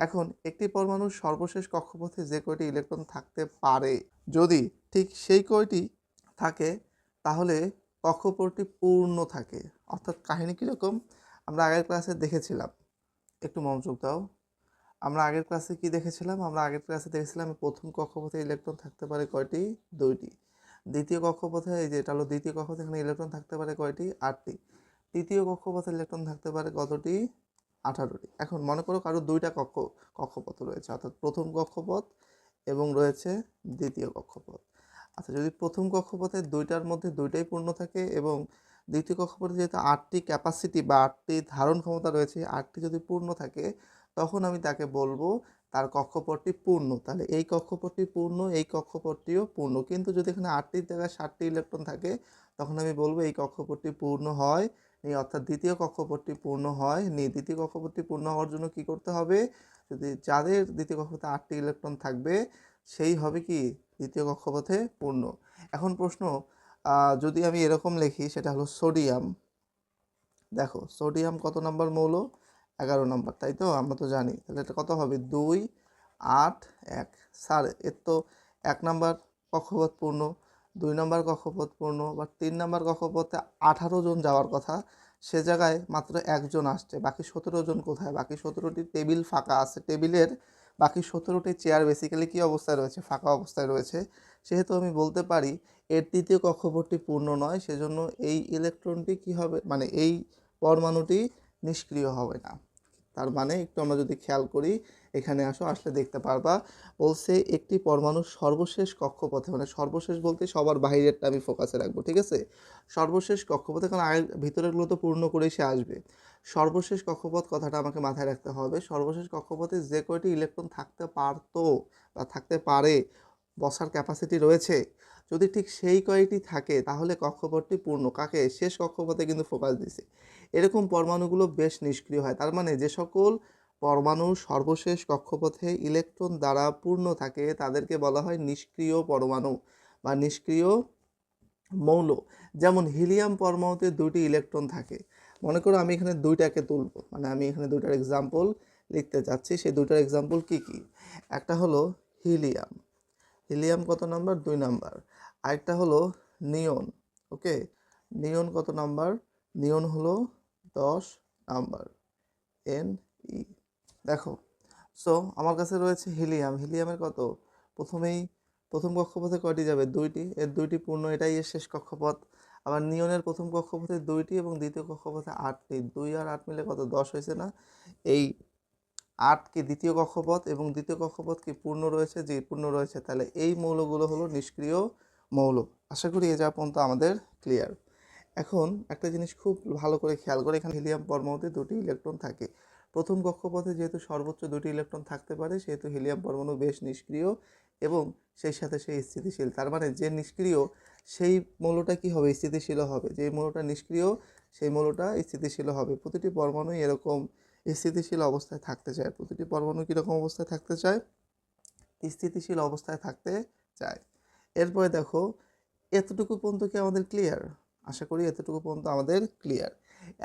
এখন একটি পরমাণুর সর্বশেষ কক্ষপথে যে কয়টি ইলেকট্রন থাকতে পারে, যদি ঠিক সেই কয়টি থাকে তাহলে কক্ষপথটি পূর্ণ থাকে। অর্থাৎ কাহিনী কীরকম? আমরা আগের ক্লাসে দেখেছিলাম, একটু মনোযোগ দাও। আমরা আগের ক্লাসে দেখেছিলাম প্রথম কক্ষপথে ইলেকট্রন থাকতে পারে কয়টি? 2টি। দ্বিতীয় কক্ষপথে, এই যে এটা হলো দ্বিতীয় কক্ষপথে, এখানে ইলেকট্রন থাকতে পারে কয়টি? 8টি। তৃতীয় কক্ষপথে ইলেকট্রন থাকতে পারে কতটি? 18টি। এখন মনে করো কারো 2টা কক্ষপথ রয়েছে, অর্থাৎ প্রথম কক্ষপথ এবং রয়েছে দ্বিতীয় কক্ষপথ। আচ্ছা, যদি প্রথম কক্ষপথের 2টার মধ্যে 2টাই পূর্ণ থাকে এবং দ্বিতীয় কক্ষপথে যেহেতু 8টি ক্যাপাসিটি বা 8টি ধারণ ক্ষমতা রয়েছে, 8টি যদি পূর্ণ থাকে, তখন আমি তাকে বলবো তার কক্ষপথটি পূর্ণ। তাহলে এই কক্ষপথটি পূর্ণ, এই কক্ষপথটিও পূর্ণ। কিন্তু যদি এখানে 8টির জায়গায় 7টি ইলেকট্রন থাকে, তখন আমি বলবো এই কক্ষপথটি পূর্ণ হয় নি, অর্থাৎ দ্বিতীয় কক্ষপথটি পূর্ণ হয় নি। দ্বিতীয় কক্ষপথটি পূর্ণ হওয়ার জন্য কি করতে হবে? যদি যাদের দ্বিতীয় কক্ষপথে 8টি ইলেকট্রন থাকবে, সেই হবে কি দ্বিতীয় কক্ষপথে পূর্ণ। এখন প্রশ্ন, যদি আমি এরকম লিখি, সেটা হলো সোডিয়াম। দেখো সোডিয়াম কত নম্বর মৌল? 11 নম্বর, তাই তো? আমরা তো জানি। তাহলে এটা কত হবে? 2, 8, 1। স্যার এর তো 1 নম্বর কক্ষপথ পূর্ণ, 2 নম্বর কক্ষপথ পূর্ণ, বা 3 নম্বর কক্ষপথে 18 জন যাওয়ার কথা, সে জায়গায় মাত্র 1 জন আসছে। বাকি 17 জন কোথায়? বাকি 17টি টেবিল ফাঁকা আছে। টেবিলের বাকি 17টি চেয়ার বেসিক্যালি কী অবস্থায় রয়েছে? ফাঁকা অবস্থায় রয়েছে। সেহেতু আমি বলতে পারি এর তৃতীয় কক্ষপথটি পূর্ণ নয়, সেজন্য এই ইলেকট্রনটি কি হবে, মানে এই পরমাণুটি নিষ্ক্রিয় হবে না। তার মানে একটু আমরা যদি খেয়াল করি, এখানে আসলে দেখতে পারবা, বলছে একটি পরমাণুর সর্বশেষ কক্ষপথে, মানে সর্বশেষ বলতে সবার বাইরেরটা আমি ফোকাসে রাখবো, ঠিক আছে? সর্বশেষ কক্ষপথে, কারণ আগের ভিতরেরগুলো তো পূর্ণ করেই সে আসবে। সর্বশেষ কক্ষপথ কথাটা আমাকে মাথায় রাখতে হবে। সর্বশেষ কক্ষপথে যে কয়টি ইলেকট্রন থাকতে পারতো বা থাকতে পারে, বসার ক্যাপাসিটি রয়েছে, যদি ঠিক সেই কয়টি থাকে, তাহলে কক্ষপথটি পূর্ণ। কাকে? শেষ কক্ষপথে কিন্তু ফোকাস দিছে। এরকম পরমাণুগুলো বেশ নিষ্ক্রিয় হয়। তার মানে যে সকল পরমাণু সর্বশেষ কক্ষপথে ইলেকট্রন দ্বারা পূর্ণ থাকে, তাদেরকে বলা হয় নিষ্ক্রিয় পরমাণু বা নিষ্ক্রিয় মৌল। যেমন হিলিয়াম পরমাণুতে 2টি ইলেকট্রন থাকে। মনে করো আমি এখানে 2টাকে তুলব, মানে আমি এখানে 2টার এক্সাম্পল লিখতে চাচ্ছি। সেই 2টার এক্সাম্পল কি কি? একটা হলো হিলিয়াম। হিলিয়াম কত নাম্বার? 2 নাম্বার। আরেকটা হলো নিয়ন। ওকে, নিয়ন কত নাম্বার? নিয়ন হলো 10 নাম্বার, NE। দেখো, সো আমার কাছে রয়েছে হিলিয়াম। হিলিয়ামের কত? প্রথম কক্ষপথে কয়টি যাবে? 2টি। এর 2টি পূর্ণ, এটাই এর শেষ কক্ষপথ। আবার নিয়নের প্রথম কক্ষপথে 2টি এবং দ্বিতীয় কক্ষপথে 8টি। 2 আর 8 মিলে কত? 10 হয়েছে না? এই 8 কি দ্বিতীয় কক্ষপথ, এবং দ্বিতীয় কক্ষপথ কি পূর্ণ রয়েছে? যে পূর্ণ রয়েছে। তাহলে এই মৌলগুলো হলো নিষ্ক্রিয় মৌল। আশা করি এ যা পর্যন্ত আমাদের ক্লিয়ার। এখন একটা জিনিস খুব ভালো করে খেয়াল করে, এখানে হিলিয়াম পরমাণুতে দুটি ইলেকট্রন থাকে। প্রথম কক্ষপথে যেহেতু সর্বোচ্চ দুটি ইলেকট্রন থাকতে পারে, সেহেতু হিলিয়াম পরমাণু বেশ নিষ্ক্রিয় এবং সেই সাথে সেই স্থিতিশীল। তার মানে যে নিষ্ক্রিয় সেই মৌলটা কি হবে, স্থিতিশীল হবে। যে মৌলটা নিষ্ক্রিয় সেই মৌলটা স্থিতিশীল হবে। প্রতিটি পরমাণু এরকম স্থিতিশীল অবস্থায় থাকতে চায়। প্রতিটি পরমাণু কীরকম অবস্থায় থাকতে চায়, স্থিতিশীল অবস্থায় থাকতে চায়। এরপরে দেখো, এতটুকু পর্যন্ত কি আমাদের ক্লিয়ার? আশা করি এতটুকু পর্যন্ত আমাদের ক্লিয়ার।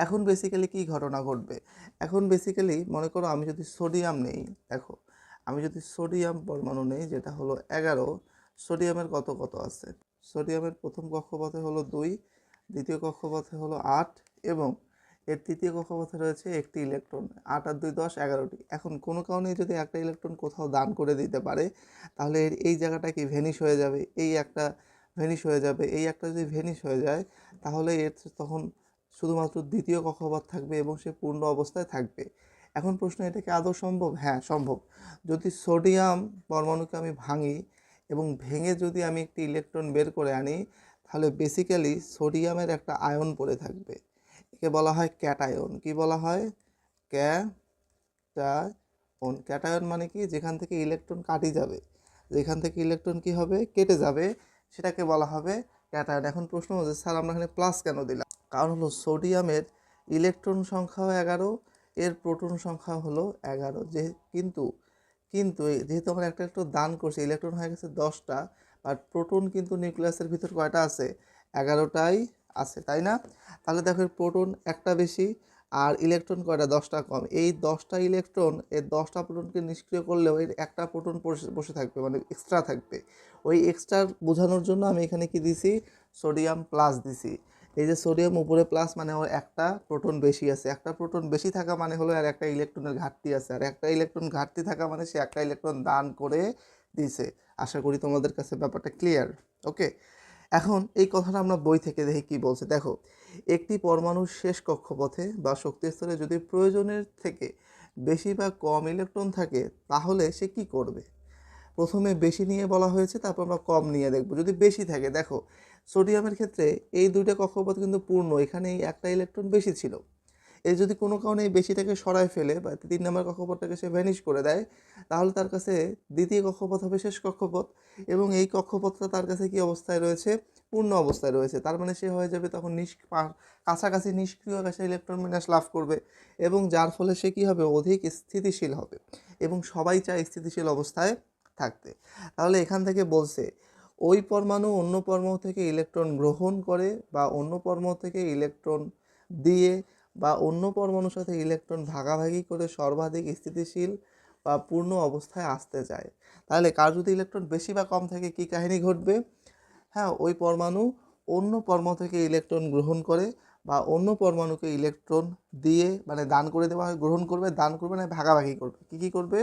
এখন বেসিক্যালি কি ঘটনা ঘটবে? এখন বেসিক্যালি মনে করো আমি যদি সোডিয়াম নেই, দেখো আমি যদি সোডিয়াম পরমাণু নেই, যেটা হলো 11, সোডিয়ামের কত কত আছে? সোডিয়ামের প্রথম কক্ষপথে হলো 2, দ্বিতীয় কক্ষপথে হলো 8 এবং এর তৃতীয় কক্ষপথে রয়েছে একটি ইলেকট্রন। 8 আর 2 10, 11টি। এখন কোনো কারণে যদি একটা ইলেকট্রন কোথাও দান করে দিতে পারে, তাহলে এই জায়গাটা কি ভ্যানিশ হয়ে যাবে, এই একটা ভ্যানিশ হয়ে যাবে। এই একটা যদি ভ্যানিশ হয়ে যায়, তাহলে এর তখন শুধুমাত্র দ্বিতীয় কক্ষপথ থাকবে এবং সে পূর্ণ অবস্থায় থাকবে। এখন প্রশ্ন, এটা কি আদৌ সম্ভব? হ্যাঁ সম্ভব। যদি সোডিয়াম পরমাণুকে আমি ভাঙি এবং ভেঙে যদি আমি একটি ইলেকট্রন বের করে আনি, তাহলে বেসিক্যালি সোডিয়ামের একটা আয়ন পড়ে থাকবে। একে বলা হয় ক্যাটায়ন। কি বলা হয়? ক্যাটায়ন। ক্যাটায়ন মানে কি? যেখান থেকে ইলেকট্রন কাটি যাবে, যেখান থেকে ইলেকট্রন কি হবে, কেটে যাবে, সেটাকে বলা হবে ক্যাটায়ন। এখন প্রশ্ন হচ্ছে, স্যার আমরা এখানে প্লাস কেন দিলাম? কারণ হলো সোডিয়ামের ইলেকট্রন সংখ্যাও 11, এর প্রোটন সংখ্যা হলো 11। কিন্তু কিন্তু যেহেতু আমরা একটা ইলেকট্রন দান করছি, ইলেকট্রন হয়ে গেছে 10টা, আর প্রোটন কিন্তু নিউক্লিয়াসের ভিতর কয়টা আছে? 11টাই আছে, তাই না? তাহলে দেখো প্রোটন একটা বেশি আর ইলেকট্রন কয়টা? 10টা কম। এই 10টা ইলেকট্রন, এর 10টা প্রোটনকে নিষ্ক্রিয় করলেও এর একটা প্রোটন বসে থাকবে, মানে এক্সট্রা থাকবে। ওই এক্সট্রা বোঝানোর জন্য আমি এখানে কি দিছি? সোডিয়াম প্লাস দিছি। এই যে সোডিয়াম উপরে প্লাস মানে ওর একটা প্রোটন বেশি আছে। একটা প্রোটন বেশি থাকা মানে হলো আর একটা ইলেকট্রনের ঘাটতি আছে, আর একটা ইলেকট্রন ঘাটতি থাকা মানে সে একটা ইলেকট্রন দান করে দিছে। আশা করি তোমাদের কাছে ব্যাপারটা ক্লিয়ার। ওকে, এখন এই কথাটা আমরা বই থেকে দেখি কি বলছে। দেখো, একটি পরমাণুর শেষ কক্ষপথে বা শক্তি স্তরে যদি প্রয়োজনের থেকে বেশি বা কম ইলেকট্রন থাকে, তাহলে সে কি করবে? প্রথমে বেশি নিয়ে বলা হয়েছে, তারপর আমরা কম নিয়ে দেখব। যদি বেশি থাকে, দেখো সোডিয়ামের ক্ষেত্রে এই দুইটা কক্ষপথ কিন্তু পূর্ণ, এখানে এই একটা ইলেকট্রন বেশি ছিল। এই যদি কোনো কারণে এই বেশিটাকে সরায় ফেলে বা 3 নম্বর কক্ষপথটাকে সে ভ্যানিশ করে দেয়, তাহলে তার কাছে দ্বিতীয় কক্ষপথ হবে শেষ কক্ষপথ এবং এই কক্ষপথটা তার কাছে কি অবস্থায় রয়েছে? পূর্ণ অবস্থায় রয়েছে। তার মানে সে হয়ে যাবে তখন কাছাকাছি নিষ্ক্রিয় গ্যাসে ইলেকট্রন বিন্যাস লাভ করবে এবং যার ফলে সে কী হবে? অধিক স্থিতিশীল হবে এবং সবাই চায় স্থিতিশীল অবস্থায় থাকতে। তাহলে এখান থেকে বলছে, ওই পরমাণু অন্য পরমাণু থেকে ইলেকট্রন গ্রহণ করে বা অন্য পরমাণু থেকে ইলেকট্রন দিয়ে বা অন্য পরমাণুর সাথে ইলেকট্রন ভাগাভাগি করে সর্বাধিক স্থিতিশীল বা পূর্ণ অবস্থায় আসতে চায়। তাহলে কার যদি ইলেকট্রন বেশি বা কম থাকে কি কাহিনী ঘটবে? হ্যাঁ, ওই পরমাণু অন্য পরমাণু থেকে ইলেকট্রন গ্রহণ করে বা অন্য পরমাণুকে ইলেকট্রন দিয়ে, মানে দান করে দেওয়া হয়, গ্রহণ করবে, দান করবে না ভাগাভাগি করবে। কি করবে?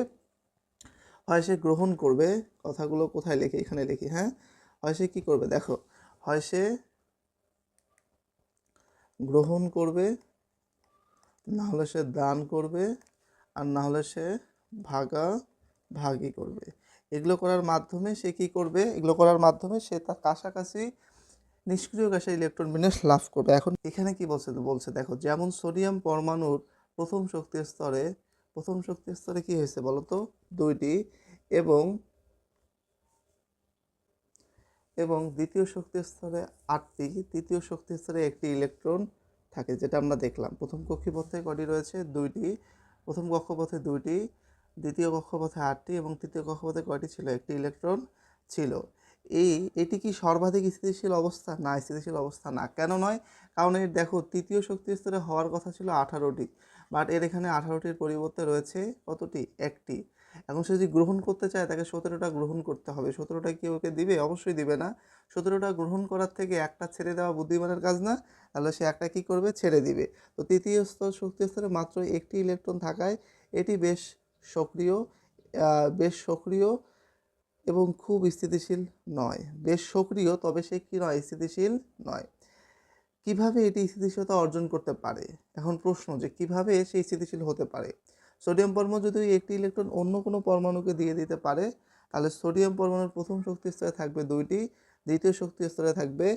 হয় সে গ্রহণ করবে, কথাগুলো কোথায় লিখি? এখানে লিখি। হ্যাঁ, হয় সে কী করবে? দেখো, হয় সে গ্রহণ করবে, না হলে সে দান করবে, আর না হলে সে ভাগাভাগি করবে। এগুলো করার মাধ্যমে সে কী করবে? এগুলো করার মাধ্যমে সে তার কাছাকাছি নিষ্ক্রিয় গ্যাসে ইলেকট্রন বিন্যাস লাভ করবে। এখন এখানে কি বলছে দেখো, যেমন সোডিয়াম পরমাণুর প্রথম শক্তি স্তরে কি হয়েছে বলো তো? 2টি এবং দ্বিতীয় শক্তি স্তরে 8টি, তৃতীয় শক্তি স্তরে একটি ইলেকট্রন থাকে, যেটা আমরা দেখলাম। প্রথম কক্ষপথে কয়টি রয়েছে? 2টি। প্রথম কক্ষপথে 2টি, দ্বিতীয় কক্ষপথে 8টি এবং তৃতীয় কক্ষপথে কয়টি ছিল? একটি ইলেকট্রন ছিল। এটি কি সর্বাধিক স্থিতিশীল অবস্থা? না, স্থিতিশীল অবস্থা না। কেন নয়? কারণ এর দেখো তৃতীয় শক্তি স্তরে হওয়ার কথা ছিল 18টি, বাট এর এখানে 18টির পরিবর্তে রয়েছে কতটি? একটি। এখন সে যদি গ্রহণ করতে চায়, তাকে 17টা গ্রহণ করতে হবে। 17টা কি ওকে দিবে? অবশ্যই দিবে না। 17টা গ্রহণ করার থেকে একটা ছেড়ে দেওয়া বুদ্ধিমানের কাজ না? তাহলে সে একটা কি করবে? ছেড়ে দিবে। তো তৃতীয় শক্তি স্তরে মাত্র একটি ইলেকট্রন থাকায় এটি বেশ সক্রিয় এবং খুব স্থিতিশীল নয়। বেশ সক্রিয়, তবে সে কি নয়? স্থিতিশীল নয়। কিভাবে এটি স্থিতিশীলতা অর্জন করতে পারে? এখন প্রশ্ন যে কিভাবে সে স্থিতিশীল হতে পারে? সোডিয়াম পরমাণু যদি একটি ইলেকট্রন অন্য কোনো পরমাণুকে দিয়ে দিতে পারে, তাহলে সোডিয়াম পরমাণুর প্রথম শক্তি স্তরে থাকবে 2টি, দ্বিতীয় শক্তি স্তরে থাকবে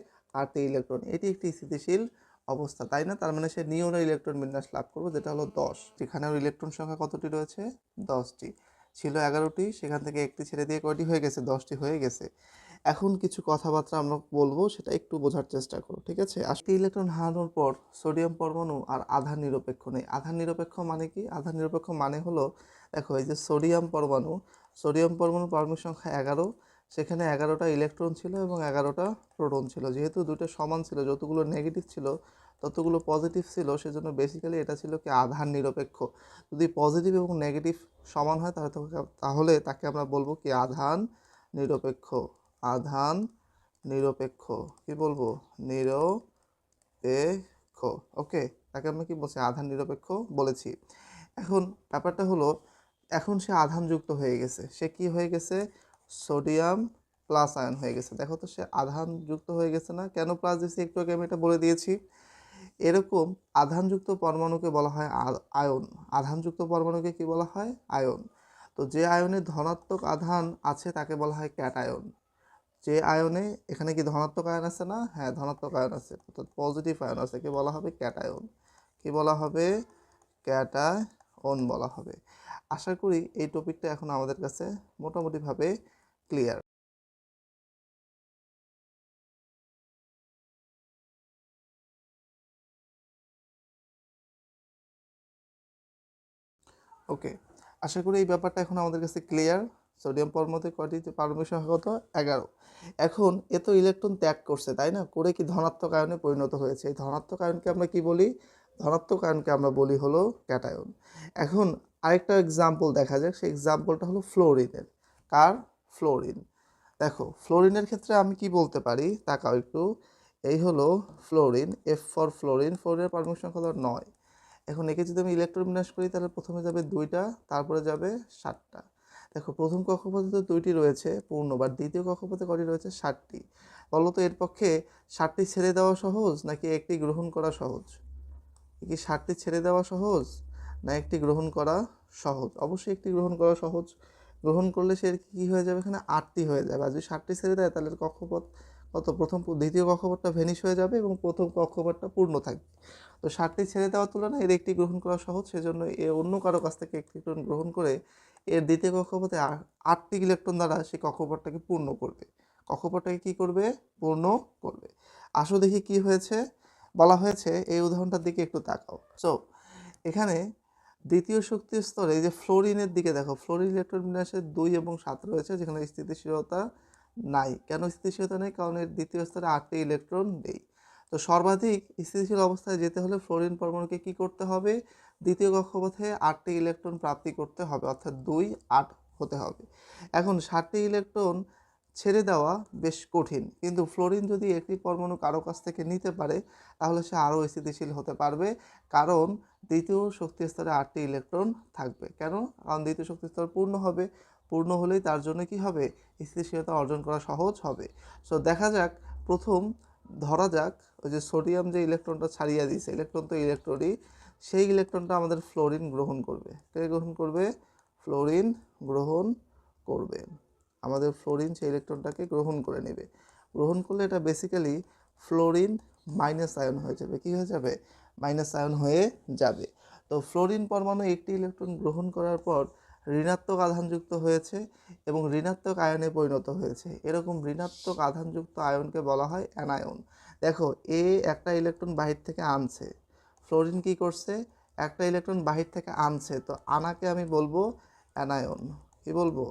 8টি ইলেকট্রন, এটি একটি স্থিতিশীল অবস্থা, তাই না? তার মানে সে নিউনের ইলেকট্রন বিন্যাস লাভ করবে, যেটা হলো 10। যেখানে ওর ইলেকট্রন সংখ্যা কতটি রয়েছে? 10টি। ছিল 11টি, সেখান থেকে একটি ছেড়ে দিয়ে কয়টি হয়ে গেছে? 10টি হয়ে গেছে। এখন কিছু কথাবার্তা আমরা বলবো, সেটা একটু বোঝার চেষ্টা করো, ঠিক আছে? আজকে ইলেকট্রন হারানোর পর সোডিয়াম পরমাণু আর আধান নিরপেক্ষ নেই। আধান নিরপেক্ষ মানে কি? আধান নিরপেক্ষ মানে হলো, দেখো এই যে সোডিয়াম পরমাণু পারমাণবিক সংখ্যা 11, সেখানে 11টা ইলেকট্রন ছিল এবং 11টা প্রোটন ছিল। যেহেতু দুটো সমান ছিল, যতগুলো নেগেটিভ ছিল ততগুলো পজিটিভ ছিল, সেজন্য বেসিক্যালি এটা ছিল কি আধান নিরপেক্ষ। যদি পজিটিভ এবং নেগেটিভ সমান হয় তাহলে তাকে আমরা বলবো কি আধান নিরপেক্ষ। আধান নিরপেক্ষ, কি বলবো? নিরপেক্ষ। ওকে, তাকে আমরা কি বলছি? আধান নিরপেক্ষ বলেছি। এখন ব্যাপারটা হলো, এখন সে আধানযুক্ত হয়ে গেছে। সে কি হয়ে গেছে? সোডিয়াম প্লাস আয়ন হয়ে গেছে। দেখো তো, সে আধানযুক্ত হয়ে গেছে না? কেন প্লাস দিয়েছি একটু আগে আমি এটা বলে দিয়েছি। এরকম আধানযুক্ত পরমাণুকে বলা হয় আয়ন। আধানযুক্ত পরমাণুকে কি বলা হয়? আয়ন। তো যে আয়নে ধনাত্মক আধান আছে তাকে বলা হয় ক্যাটায়ন। যে আয়নে, এখানে কি ধনাত্মক আয়ন আছে না? হ্যাঁ, ধনাত্মক আয়ন আছে, অর্থাৎ পজিটিভ আয়ন আছে, কি বলা হবে? ক্যাটায়ন। কি বলা হবে? ক্যাটায়ন বলা হবে। আশা করি এই টপিকটা এখন আমাদের কাছে মোটামুটিভাবে ক্লিয়ার। ওকে, আশা করি এই ব্যাপারটা এখন আমাদের কাছে ক্লিয়ার। সোডিয়াম পরমাণুতে কয়টি পারমাণবিক সংখ্যা কত? 11। এখন এ তো ইলেকট্রন ত্যাগ করছে, তাই না? করে কি ধনাত্মক আয়নে পরিণত হয়েছে। এই ধনাত্মক আয়নকে আমরা কি বলি? ধনাত্মক আয়নকে আমরা বলি হলো ক্যাটায়ন। এখন আরেকটা এক্সাম্পল দেখা যাক, সেই এক্সাম্পলটা হলো ফ্লোরিনের। কার? ফ্লোরিন। দেখো, ফ্লোরিনের ক্ষেত্রে আমি কি বলতে পারি, তাকাও একটু। এই হলো ফ্লোরিন, এফ ফর ফ্লোরিন। ফ্লোরিনের পারমাণবিক সংখ্যা হলো 9। এখন একে যদি আমি ইলেকট্রন বিন্যাস করি, তাহলে প্রথমে যাবে 2টা, তারপরে যাবে 7টা। দেখো, প্রথম কক্ষপথে তো 2টি রয়েছে পূর্ণবার, দ্বিতীয় কক্ষপথে কয়টি রয়েছে? 7টি। বলো তো, এর পক্ষে 7টি ছেড়ে দেওয়া সহজ নাকি একটি গ্রহণ করা সহজ? কি 7টি ছেড়ে দেওয়া সহজ না একটি গ্রহণ করা সহজ? অবশ্যই একটি গ্রহণ করা সহজ। গ্রহণ করলে সে কি হয়ে যাবে? এখানে 8টি হয়ে যাবে। আর যদি 7টি ছেড়ে দেয়, তাহলে কক্ষপথ কত? দ্বিতীয় কক্ষপথটা ভ্যানিশ হয়ে যাবে এবং প্রথম কক্ষপথটা পূর্ণ থাকবে। তো 7টি ছেড়ে দেওয়ার তুলনায় এর একটি গ্রহণ করা সহজ, সেজন্য এ অন্য কারো কাছ থেকে একটি ইলেকট্রন গ্রহণ করে এর দ্বিতীয় কক্ষপথে 8টি ইলেকট্রন দ্বারা সেই কক্ষপথটাকে পূর্ণ করবে। কক্ষপথটাকে কি করবে? পূর্ণ করবে। আসো দেখি কি হয়েছে। বলা হয়েছে, এই উদাহরণটার দিকে একটু তাকাও। সো এখানে দ্বিতীয় শক্তি স্তরে এই যে ফ্লোরিনের দিকে দেখো, ফ্লোরিন ইলেকট্রন বিন্যাসে 2 এবং 7 রয়েছে, যেখানে স্থিতিশীলতা নাই। কেন স্থিতিশীলতা নেই? কারণ এর দ্বিতীয় স্তরে 8টি ইলেকট্রন নেই। তো সর্বাধিক স্থিতিশীল অবস্থায় যেতে হলে ফ্লোরিন পরমাণুকে কি করতে হবে? দ্বিতীয় কক্ষপথে 8টি ইলেকট্রন প্রাপ্তি করতে হবে, অর্থাৎ 2 8 হতে হবে। এখন 7টি ইলেকট্রন ছেড়ে দেওয়া বেশ কঠিন, কিন্তু ফ্লোরিন যদি একটি পরমাণু কারো কাছ থেকে নিতে পারে, তাহলে সে আরও স্থিতিশীল হতে পারবে। কারণ দ্বিতীয় শক্তি স্তরে 8টি ইলেকট্রন থাকবে। কেন? কারণ দ্বিতীয় শক্তি স্তর পূর্ণ হবে। পূর্ণ হলেই তার জন্য কি হবে? স্থিতিশীলতা অর্জন করা সহজ হবে। সো দেখা যাক, প্রথম ধরা যাক ওই যে সোডিয়াম যে ইলেকট্রনটা ছাড়িয়ে দিয়েছে, ইলেকট্রন তো ইলেকট্রনই, সেই ইলেকট্রনটা আমাদের ফ্লোরিন গ্রহণ করবে। কে গ্রহণ করবে? ফ্লোরিন গ্রহণ করবে। আমাদের ফ্লোরিন সেই ইলেকট্রনটাকে গ্রহণ করে নেবে। গ্রহণ করলে এটা বেসিক্যালি ফ্লোরিন মাইনাস আয়ন হয়ে যাবে। কি হয়ে যাবে? মাইনাস আয়ন হয়ে যাবে। তো ফ্লোরিন পরমাণু একটি ইলেকট্রন গ্রহণ করার পর ঋণাত্মক আধানযুক্ত হয়েছে এবং ঋণাত্মক আয়নে পরিণত হয়েছে। এরকম ঋণাত্মক আধানযুক্ত আয়নকে বলা হয় অ্যানায়ন। দেখো, এ একটা ইলেকট্রন বাহির থেকে আনছে, ফ্লোরিন কি করছে? একটা ইলেকট্রন বাহির থেকে আনছে, তো আনাকে আমি বলবো অ্যানায়ন। কি বলবো?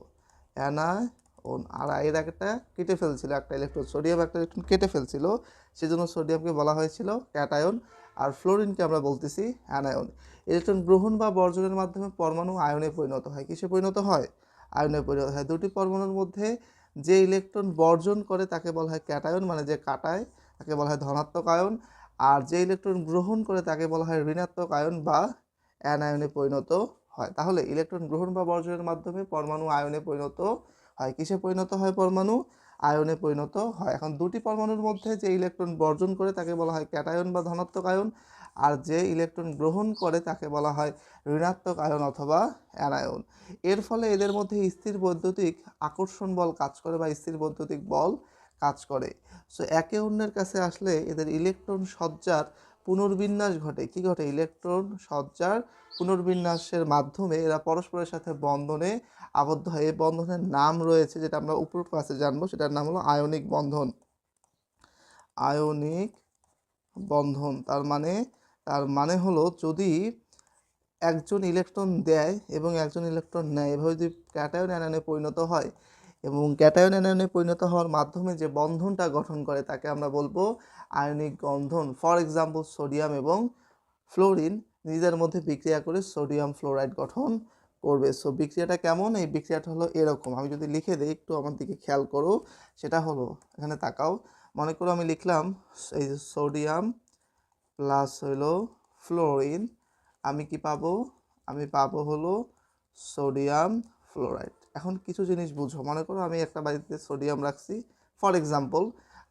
অ্যানায়ন। আর এর একটা কেটে ফেলছিল, একটা ইলেকট্রন, সোডিয়াম একটা ইলেকট্রন কেটে ফেলছিল, সেজন্য সোডিয়ামকে বলা হয়েছিল ক্যাটায়ন। আর ফ্লোরিনকে আমরা বলতেছি অ্যানায়ন। ইলেকট্রন গ্রহণ বা বর্জনের মাধ্যমে পরমাণু আয়নে পরিণত হয়। কিসে পরিণত হয়? আয়নে পরিণত হয়। দুটি পরমাণুর মধ্যে যে ইলেকট্রন বর্জন করে তাকে বলা হয় ক্যাটায়ন, মানে যে কাটায় তাকে বলা হয় ধনাত্মক আয়ন। আর যে ইলেকট্রন গ্রহণ করে তাকে বলা হয় ঋণাত্মক আয়ন বা অ্যানায়নে পরিণত হয়। তাহলে ইলেকট্রন গ্রহণ বা বর্জনের মাধ্যমে পরমাণু আয়নে পরিণত হয়। কিসে পরিণত হয়? পরমাণু আয়নে পরিণত হয়। এখন দুটি পরমাণুর মধ্যে যে ইলেকট্রন বর্জন করে তাকে বলা হয় ক্যাটায়ন বা ধনাত্মক আয়ন, আর যে ইলেকট্রন গ্রহণ করে তাকে বলা হয় ঋণাত্মক আয়ন অথবা অ্যানায়ন। এর ফলে এদের মধ্যে স্থির বৈদ্যুতিক আকর্ষণ বল কাজ করে বা স্থির বৈদ্যুতিক বল কাজ করে। সো একে অন্যের কাছে আসলে এদের ইলেকট্রন সজ্জার পুনর্বিন্যাস ঘটে। কি ঘটে? ইলেকট্রন সজ্জার পুনর্বিন্যাসের মাধ্যমে এরা পরস্পরের সাথে বন্ধনে আবদ্ধ হয়। এই বন্ধনের নাম রয়েছে, যেটা আমরা উপর ক্লাসে জানবো, সেটার নাম হলো আয়নিক বন্ধন। আয়নিক বন্ধন তার মানে হলো যদি একজন ইলেকট্রন দেয় এবং একজন ইলেকট্রন নেয়, এভাবে যদি ক্যাটায়ন অ্যানায়নে পরিণত হয় এবং ক্যাটায়ন অ্যানায়নে পরিণত হওয়ার মাধ্যমে যে বন্ধনটা গঠন করে তাকে আমরা বলবো ionic Bandhan. For example sodium এবং ফ্লোরিন নিজেদের মধ্যে বিক্রিয়া করে সোডিয়াম ফ্লোরাইড গঠন করবে। সো বিক্রিয়াটা কেমন? এই বিক্রিয়াটা হলো এরকম। আমি যদি লিখে দিই, একটু আমার দিকে খেয়াল করো, সেটা হলো, এখানে তাকাও, মনে করো আমি লিখলাম এই যে সোডিয়াম প্লাস হলো ফ্লোরিন, আমি কি পাবো? আমি পাবো হলো সোডিয়াম ফ্লোরাইড। এখন কিছু জিনিস বুঝো, মনে করো আমি একটা বাড়িতে সোডিয়াম রাখছি ফর এক্সাম্পল,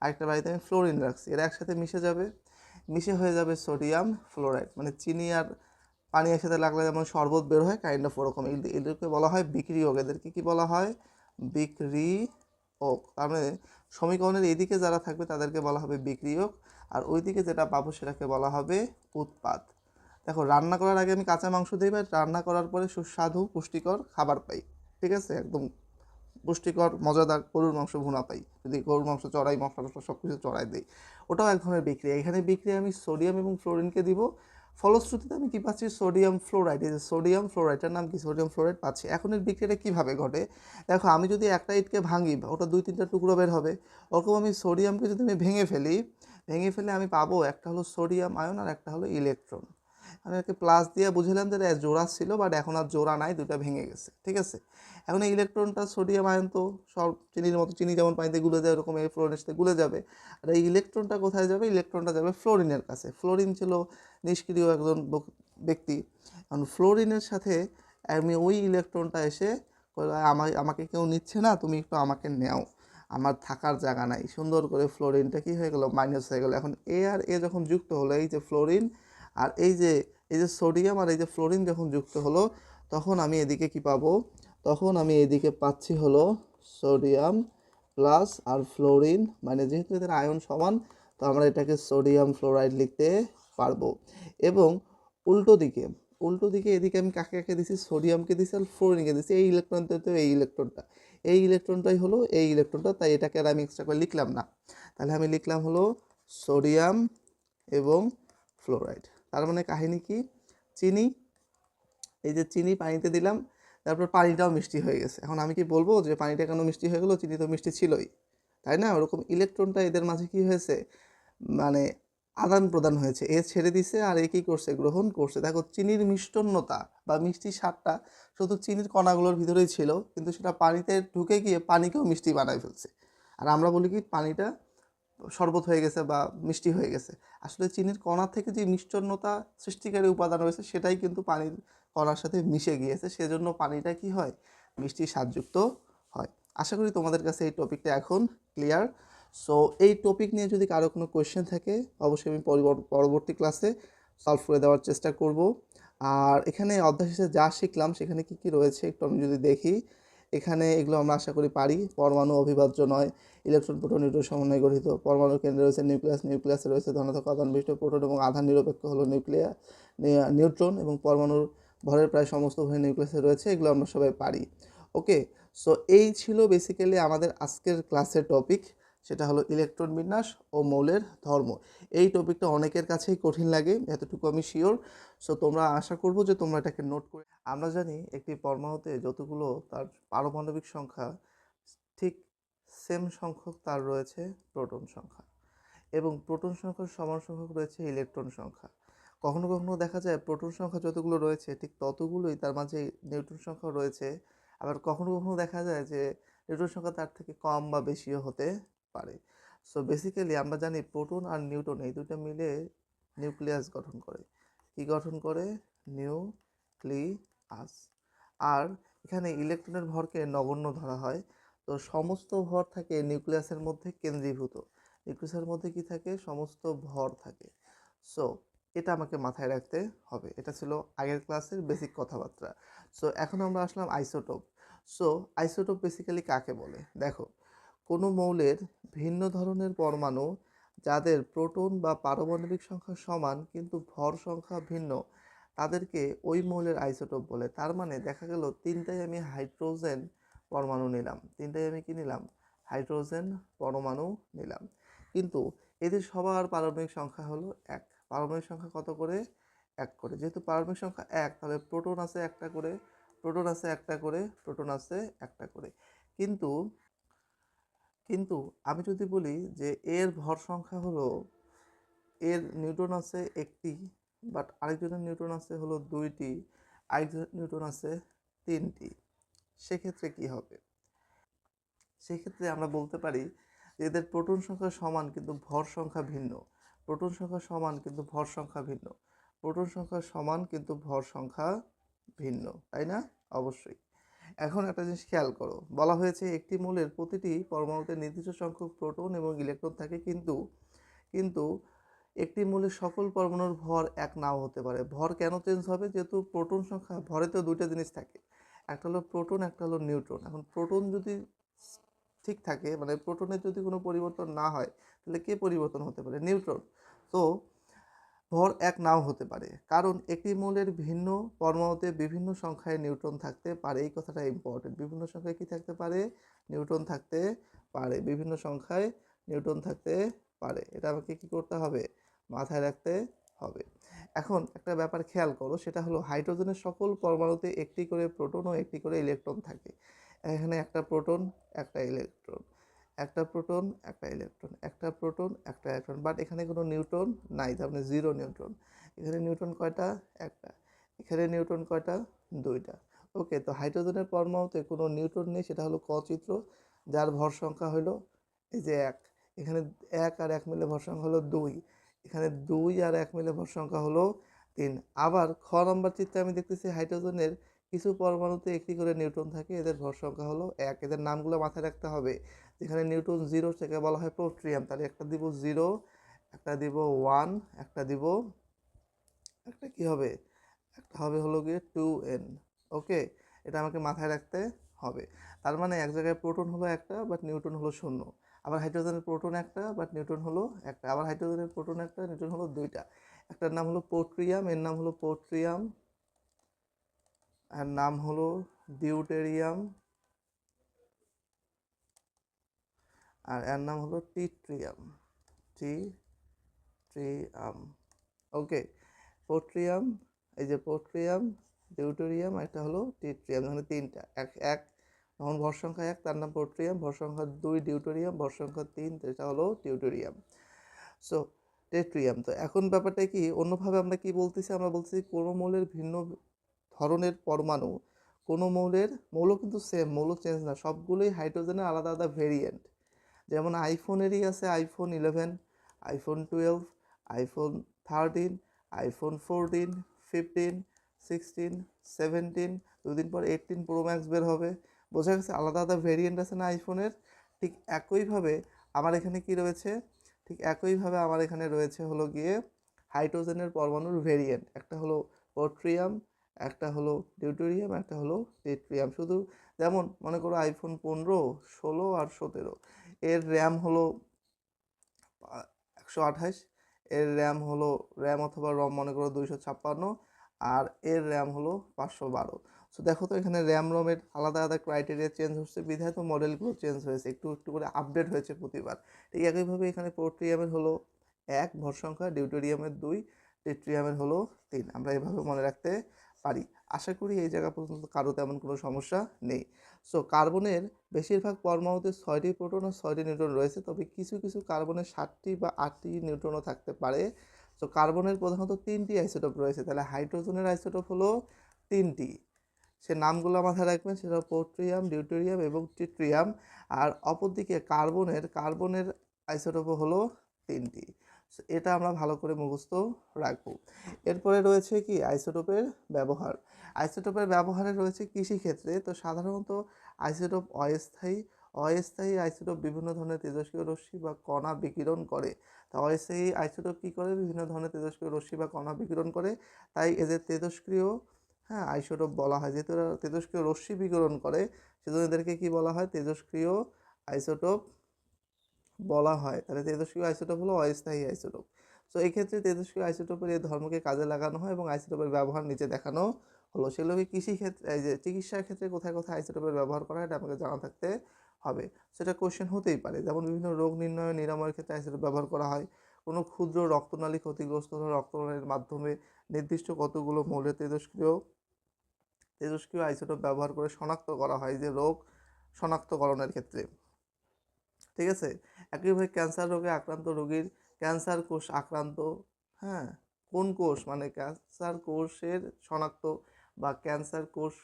আরেকটা বাড়িতে আমি ফ্লোরিন রাখছি, এরা একসাথে মিশে যাবে, মিশে হয়ে যাবে সোডিয়াম ফ্লোরাইড। মানে চিনি আর পানি একসাথে লাগলে যেমন শরবত বের হয়, কাইন্ড অফ ওরকম। এদেরকে বলা হয় বিক্রিয়ক। এদেরকে কি বলা হয়? বিক্রিয়ক। তার মানে সমীকরণের এদিকে যারা থাকবে তাদেরকে বলা হবে বিক্রিয়ক, আর ওইদিকে যেটা পাবো সেটাকে বলা হবে উৎপাদ। দেখো, রান্না করার আগে আমি কাঁচা মাংস দিই, বা রান্না করার পরে সুস্বাদু পুষ্টিকর খাবার পাই। ঠিক আছে, একদম পুষ্টিকর মজাদার গরুর মাংস ভুনা পাই, যদি গরুর মাংস চড়াই, মশলা টশলা সব কিছু চড়াই দিই, ওটাও এক ধরনের বিক্রিয়া। এখানে বিক্রিয়া আমি সোডিয়াম এবং ফ্লোরিনকে দিব, ফলশ্রুতিতে আমি কি পাচ্ছি? Sodium fluoride. এই যে সোডিয়াম ফ্লোরাইডের নাম কি? সোডিয়াম ফ্লোরাইড পাচ্ছি। এখন এর বিক্রিয়াটা কীভাবে ঘটে? দেখো, আমি যদি একটা ইটকে ভাঙি, ওটা 2-3টা টুকরো বের হবে। ওরকম আমি সোডিয়ামকে যদি আমি ভেঙে ফেলে আমি পাবো একটা হলো সোডিয়াম আয়ন আর একটা হলো ইলেকট্রন। আমি একে প্লাস দিয়ে বুঝলাম যে জোড়া ছিল, বাট এখন আর জোড়া নাই, দুটা ভেঙে গেছে। ঠিক আছে, এখন এই ইলেকট্রনটা, সোডিয়াম আয়ন তো সব চিনির মতো, চিনি যেমন পানিতে গুলে যায় ওরকম এই ফ্লোরিনের সাথে গুলে যাবে। আর এই ইলেকট্রনটা কোথায় যাবে? ইলেকট্রনটা যাবে ফ্লোরিনের কাছে। ফ্লোরিন ছিল নিষ্ক্রিয় একজন ব্যক্তি। কারণ ফ্লোরিনের সাথে আমি ওই ইলেকট্রনটা এসে আমাকে কেউ নিচ্ছে না, তুমি একটু আমাকে নেও, আমার থাকার জায়গা নাই। সুন্দর করে ফ্লোরিনটা কি হয়ে গেল? মাইনাস হয়ে গেল। এখন এ আর এ যখন যুক্ত হলো, এই যে ফ্লোরিন আর এই যে সোডিয়াম আর এই যে ফ্লোরিন যখন যুক্ত হলো, তখন আমি এদিকে কি পাবো? তখন আমি এদিকে পাচ্ছি হলো সোডিয়াম প্লাস আর ফ্লোরিন, মানে যেহেতু এদের আয়ন সমান, তো আমরা এটাকে সোডিয়াম ফ্লোরাইড লিখতে পারবো। এবং উল্টো দিকে এদিকে আমি কাকে কাকে দিছি? সোডিয়ামকে দিছি আর ফ্লোরিনকে দিছি। এই ইলেকট্রনটা তো এই ইলেকট্রনটাই হলো এই ইলেকট্রনটা, তাই এটাকে আর আমি এক্সট্রা করে লিখলাম না। তাহলে আমি লিখলাম হলো সোডিয়াম এবং ফ্লোরাইড। তার মানে কাহিনী কি? চিনি, এই যে চিনি পানিতে দিলাম, তারপর পানিটাও মিষ্টি হয়ে গেছে। এখন আমি কি বলবো যে পানিটা কেন মিষ্টি হয়ে গেলো? চিনি তো মিষ্টি ছিলই, তাই না? ওরকম ইলেকট্রনটা এদের মাঝে কি হয়েছে? মানে আদান প্রদান হয়েছে। এ ছেড়ে দিছে আর এ কী করছে? গ্রহণ করছে। দেখো, চিনির মিষ্টন্নতা বা মিষ্টির স্বাদটা শুধু চিনির কণাগুলোর ভিতরেই ছিল, কিন্তু সেটা পানিতে ঢুকে গিয়ে পানিকেও মিষ্টি বানায় ফেলছে। আর আমরা বলি কি পানিটা শরবত হয়ে গেছে বা মিষ্টি হয়ে গেছে। আসলে চিনির কণা থেকে যে মিষ্টন্নতা সৃষ্টিকারী উপাদান রয়েছে সেটাই কিন্তু পানির কণার সাথে মিশে গিয়েছে, সেজন্য পানিটা কি হয়? মিষ্টি স্বাদযুক্ত হয়। আশা করি তোমাদের কাছে এই টপিকটা এখন ক্লিয়ার। সো এই টপিক নিয়ে যদি কারো কোনো কোয়েশ্চেন থাকে, অবশ্যই আমি পরবর্তী ক্লাসে সলভ করে দেওয়ার চেষ্টা করব। আর এখানে অধ্যায় শেষে যা শিখলাম সেখানে কি কি রয়েছে একটু আমি যদি দেখি, এখানে এগুলো আমরা আশা করি পারি। পরমাণু অবিভাজ্য নয়, ইলেকট্রন প্রোটন নিউট্রন সমন্বয়ে গঠিত। পরমাণুর কেন্দ্রে রয়েছে নিউক্লিয়াসে রয়েছে ধনাত্মক আধান বিশিষ্ট প্রোটন এবং আধান নিরপেক্ষ হলো নিউট্রন, এবং পরমাণুর ভরের প্রায় সমস্ত ভরে নিউক্লিয়াসে রয়েছে। এগুলো আমরা সবাই পারি। ওকে, সো এই ছিল বেসিক্যালি আমাদের আজকের ক্লাসের টপিক, সেটা হলো ইলেকট্রন বিন্যাস ও মৌলের ধর্ম। এই টপিকটা অনেকের কাছেই কঠিন লাগে, এতটুকু আমি শিওর। সো তোমরা, আশা করবো যে তোমরা এটাকে নোট করে। আমরা জানি একটি পরমাণুতে যতগুলো তার পারমাণবিক সংখ্যা, ঠিক সেম সংখ্যক তার রয়েছে প্রোটন সংখ্যা, এবং প্রোটন সংখ্যার সমান সংখ্যক রয়েছে ইলেকট্রন সংখ্যা। কখনো কখনো দেখা যায় প্রোটন সংখ্যা যতগুলো রয়েছে ঠিক ততগুলোই তার মাঝে নিউট্রন সংখ্যা রয়েছে। আবার কখনো কখনো দেখা যায় যে নিউট্রন সংখ্যা তার থেকে কম বা বেশিও হতে পারে। সো বেসিক্যালি আমরা জানি প্রোটন আর নিউট্রন এই দুটো মিলে নিউক্লিয়াস গঠন করে। কি গঠন করে? নিউক্লিয়াস। আর এখানে ইলেকট্রনের ভরকে নগণ্য ধরা হয়। তো সমস্ত ভর থাকে নিউক্লিয়াসের মধ্যে কেন্দ্রীভূত। নিউক্লিয়াসের মধ্যে কি থাকে? সমস্ত ভর থাকে। সো এটা আমাকে মাথায় রাখতে হবে। এটা ছিল আগের ক্লাসের বেসিক কথাবার্তা। সো এখন আমরা আসলাম আইসোটোপ। সো আইসোটোপ বেসিক্যালি কাকে বলে? দেখো, কোনো মৌলের ভিন্ন ধরনের পরমাণু যাদের প্রোটন বা পারমাণবিক সংখ্যা সমান কিন্তু ভর সংখ্যা ভিন্ন তাদেরকে ওই মৌলের আইসোটোপ বলে। তার মানে দেখা গেল তিনটাই আমি হাইড্রোজেন পরমাণু নিলাম, তিনটাই আমি কি নিলাম? হাইড্রোজেন পরমাণু নিলাম, কিন্তু এদের সবার পারমাণবিক সংখ্যা হলো এক। পারমাণবিক সংখ্যা কত করে? এক করে। যেহেতু পারমাণবিক সংখ্যা এক, তাহলে প্রোটন আছে একটা করে, প্রোটন আছে একটা করে, প্রোটন আছে একটা করে। কিন্তু কিন্তু আমি যদি বলি যে এর ভর সংখ্যা হলো, এর নিউটন আছে একটি, বাট আরেকজনের নিউটন আছে হলো দুইটি, আরেকজনের নিউটন আছে তিনটি, সেক্ষেত্রে কি হবে? সেক্ষেত্রে আমরা বলতে পারি যে এদের প্রোটন সংখ্যা সমান কিন্তু ভর সংখ্যা ভিন্ন। প্রোটন সংখ্যা সমান কিন্তু ভর সংখ্যা ভিন্ন। প্রোটন সংখ্যা সমান কিন্তু ভর সংখ্যা ভিন্ন, তাই না? অবশ্যই। এখন একটা জিনিস খেয়াল করো, বলা হয়েছে একটি মৌলের প্রতিটি পরমাণুতে নির্দিষ্ট সংখ্যক প্রোটন এবং ইলেকট্রন থাকে, কিন্তু কিন্তু একটি মৌলের সকল পরমাণুর ভর এক নাও হতে পারে। ভর কেন চেঞ্জ হবে? যেহেতু প্রোটন সংখ্যা, ভরে তো দুইটা জিনিস থাকে, একটা হলো প্রোটন, একটা হলো নিউট্রন। এখন প্রোটন যদি ঠিক থাকে, মানে প্রোটনের যদি কোনো পরিবর্তন না হয়, তাহলে কে পরিবর্তন হতে পারে? নিউট্রন। তো ভর এক নাও হতে পারে, কারণ একটি মৌলের ভিন্ন পরমাণুতে বিভিন্ন সংখ্যায় নিউট্রন থাকতে পারে। এই কথাটা ইম্পর্টেন্ট। বিভিন্ন সংখ্যায় কি থাকতে পারে? নিউট্রন থাকতে পারে। বিভিন্ন সংখ্যায় নিউট্রন থাকতে পারে। এটা আমাকে কি করতে হবে? মাথায় রাখতে হবে। এখন একটা ব্যাপার খেয়াল করো, সেটা হলো হাইড্রোজেনের সকল পরমাণুতে একটি করে প্রোটন ও একটি করে ইলেকট্রন থাকে। এখানে একটা প্রোটন, একটা ইলেকট্রন, একটা প্রোটন, একটা ইলেকট্রন, একটা প্রোটন, একটা ইলেকট্রন, বাট এখানে কোনো নিউট্রন নাই, তার মানে জিরো নিউট্রন। এখানে নিউট্রন কয়টা? একটা। এখানে নিউট্রন কয়টা? দুইটা। ওকে, তো হাইড্রোজেনের পরমাণুতে কোনো নিউট্রন নেই, সেটা হলো ক চিত্র, যার ভর সংখ্যা হলো এই যে এক। এখানে এক আর এক মিলে ভর সংখ্যা হলো দুই। এখানে দুই আর এক মিলে ভর সংখ্যা হলো তিন। আবার খ নম্বর চিত্রে আমি দেখতেছি হাইড্রোজেনের কিছু পরমাণুতে একটি করে নিউট্রন থাকে, এদের ভর সংখ্যা হলো এক। এদের নামগুলো মাথায় রাখতে হবে। যেখানে নিউটন জিরো, সেকে বলা হয় প্রোট্রিয়াম, তাহলে একটা দিব জিরো, একটা দিব ওয়ান, একটা দিব, একটা কি হবে? একটা হবে হলো গিয়ে 2n। ওকে, এটা আমাকে মাথায় রাখতে হবে। তার মানে এক জায়গায় প্রোটন হলো একটা, বাট নিউটন হলো শূন্য। আবার হাইড্রোজেনের প্রোটন একটা, বাট নিউটন হলো একটা। আবার হাইড্রোজেনের প্রোটন একটা, নিউটন হলো দুইটা। একটার নাম হলো পোট্রিয়াম, এর নাম হলো পোট্রিয়াম, আর নাম হলো ডিউটেরিয়াম, আর এর নাম হলো টিট্রিয়াম। টিট্রিয়াম। ওকে, পোট্রিয়াম, এই যে পোট্রিয়াম, ডিউটেরিয়াম, একটা হলো টিট্রিয়াম। এখানে তিনটা, এক এক, তখন ভর সংখ্যা এক, তার নাম পোট্রিয়াম। ভর সংখ্যা দুই ডিউটেরিয়াম। ভর সংখ্যা তিন, যেটা হলো টিউটেরিয়াম। সো টেট্রিয়াম। তো এখন ব্যাপারটা কি, অন্যভাবে আমরা কি বলতেছি? আমরা বলতেছি কোনো মৌলের ভিন্ন ধরনের পরমাণু, কোনো মৌলের, মৌল কিন্তু সেম, মৌল চেঞ্জ না, সবগুলোই হাইড্রোজেনের আলাদা আলাদা ভেরিয়েন্ট। যেমন আইফোনেরই আছে আইফোন 11, আইফোন 12, আইফোন 13, আইফোন 14, 15, 16, 17, দুদিন পর 18 প্রো ম্যাক্স বের হবে। বোঝা গেছে? আলাদা আলাদা ভেরিয়েন্ট আছে না আইফোনের? ঠিক একইভাবে আমার এখানে কি রয়েছে? ঠিক একইভাবে আমার এখানে রয়েছে হলো গিয়ে হাইড্রোজেনের পরমাণুর ভেরিয়েন্ট। একটা হলো পোট্রিয়াম, একটা হলো ডিউটেরিয়াম, একটা হলো টেট্রিয়াম। শুধু যেমন মনে করো আইফোন 15, 16 আর 17, এর র্যাম হলো 128, এর র্যাম হলো, র্যাম অথবা রম মনে করো 256, আর এর র্যাম হলো 512। সো দেখো তো এখানে র্যাম রমের আলাদা আলাদা ক্রাইটেরিয়া চেঞ্জ হচ্ছে, বিধায় তো মডেলগুলো চেঞ্জ হয়েছে, একটু একটু করে আপডেট হয়েছে প্রতিবার। ঠিক একইভাবে এখানে পোট্রিয়ামের হলো এক ভর সংখ্যা, ডিউটেরিয়ামের দুই, টেট্রিয়ামের হলো তিন। আমরা এভাবে মনে রাখতে পারি। আশা করি এই জায়গা পর্যন্ত কারো তেমন কোনো সমস্যা নেই। সো কার্বনের বেশিরভাগ পরমাণুতে 6টি প্রোটন ও 6টি নিউট্রন রয়েছে, তবে কিছু কিছু কার্বনের 7টি বা 8টি নিউট্রনও থাকতে পারে। সো কার্বনের প্রধানত 3টি আইসোটোপ রয়েছে, তাহলে হাইড্রোজেনের আইসোটোপ হলো 3টি। সে নামগুলো মাথায় রাখবেন, সেটা পোট্রিয়াম, ডিউটেরিয়াম এবং টিট্রিয়াম। আর অপরদিকে কার্বনের আইসোটোপও হলো 3টি। এটা আমরা ভালো করে মুখস্থ রাখবো। এরপরে রয়েছে কি আইসোটোপের ব্যবহার। আইসোটোপের ব্যবহারে রয়েছে কৃষিক্ষেত্রে। তো সাধারণত আইসোটোপ অস্থায়ী আইসোটোপ বিভিন্ন ধরনের তেজস্ক্রিয় রশ্মি বা কণা বিকিরণ করে। তো অস্থায়ী আইসোটোপ কী করে? বিভিন্ন ধরনের তেজস্ক্রিয় রশ্মি বা কণা বিকিরণ করে, তাই এদের তেজস্ক্রিয়, হ্যাঁ, আইসোটোপ বলা হয়। যেহেতু এরা তেজস্ক্রিয় রশ্মি বিকিরণ করে, সেজন্য এদেরকে কি বলা হয়? তেজস্ক্রিয় আইসোটোপ বলা হয়, তাহলে তেজস্ক্রিয় আইসোটোপ হলো অস্থায়ী আইসোটোপ। সো এই ক্ষেত্রে তেজস্ক্রিয় আইসোটোপের এই ধর্মকে কাজে লাগানো হয় এবং আইসোটোপের ব্যবহার নিচে দেখানো হলো। সেগুলোকে কৃষি ক্ষেত্রে, এই যে চিকিৎসার ক্ষেত্রে কোথায় কোথায় আইসোটোপের ব্যবহার করা হয় এটা আমাকে জানা থাকতে হবে। সেটা কোশ্চেন হতেই পারে, যেমন বিভিন্ন রোগ নির্ণয় নিরাময়ের ক্ষেত্রে আইসোটোপ ব্যবহার করা হয়। কোনো ক্ষুদ্র রক্তনালী ক্ষতিগ্রস্ত হলে রক্তনালীর মাধ্যমে নির্দিষ্ট কতগুলো মৌলের তেজস্ক্রিয় আইসোটোপ ব্যবহার করে শনাক্ত করা হয়, যে রোগ শনাক্তকরণের ক্ষেত্রে। ঠিক আছে। একইভাবে ক্যান্সার রোগে আক্রান্ত রোগীর ক্যান্সার কোষ আক্রান্ত, হ্যাঁ, কোন কোষ, মানে ক্যান্সার কোষের শনাক্ত বা ক্যান্সার কোষ,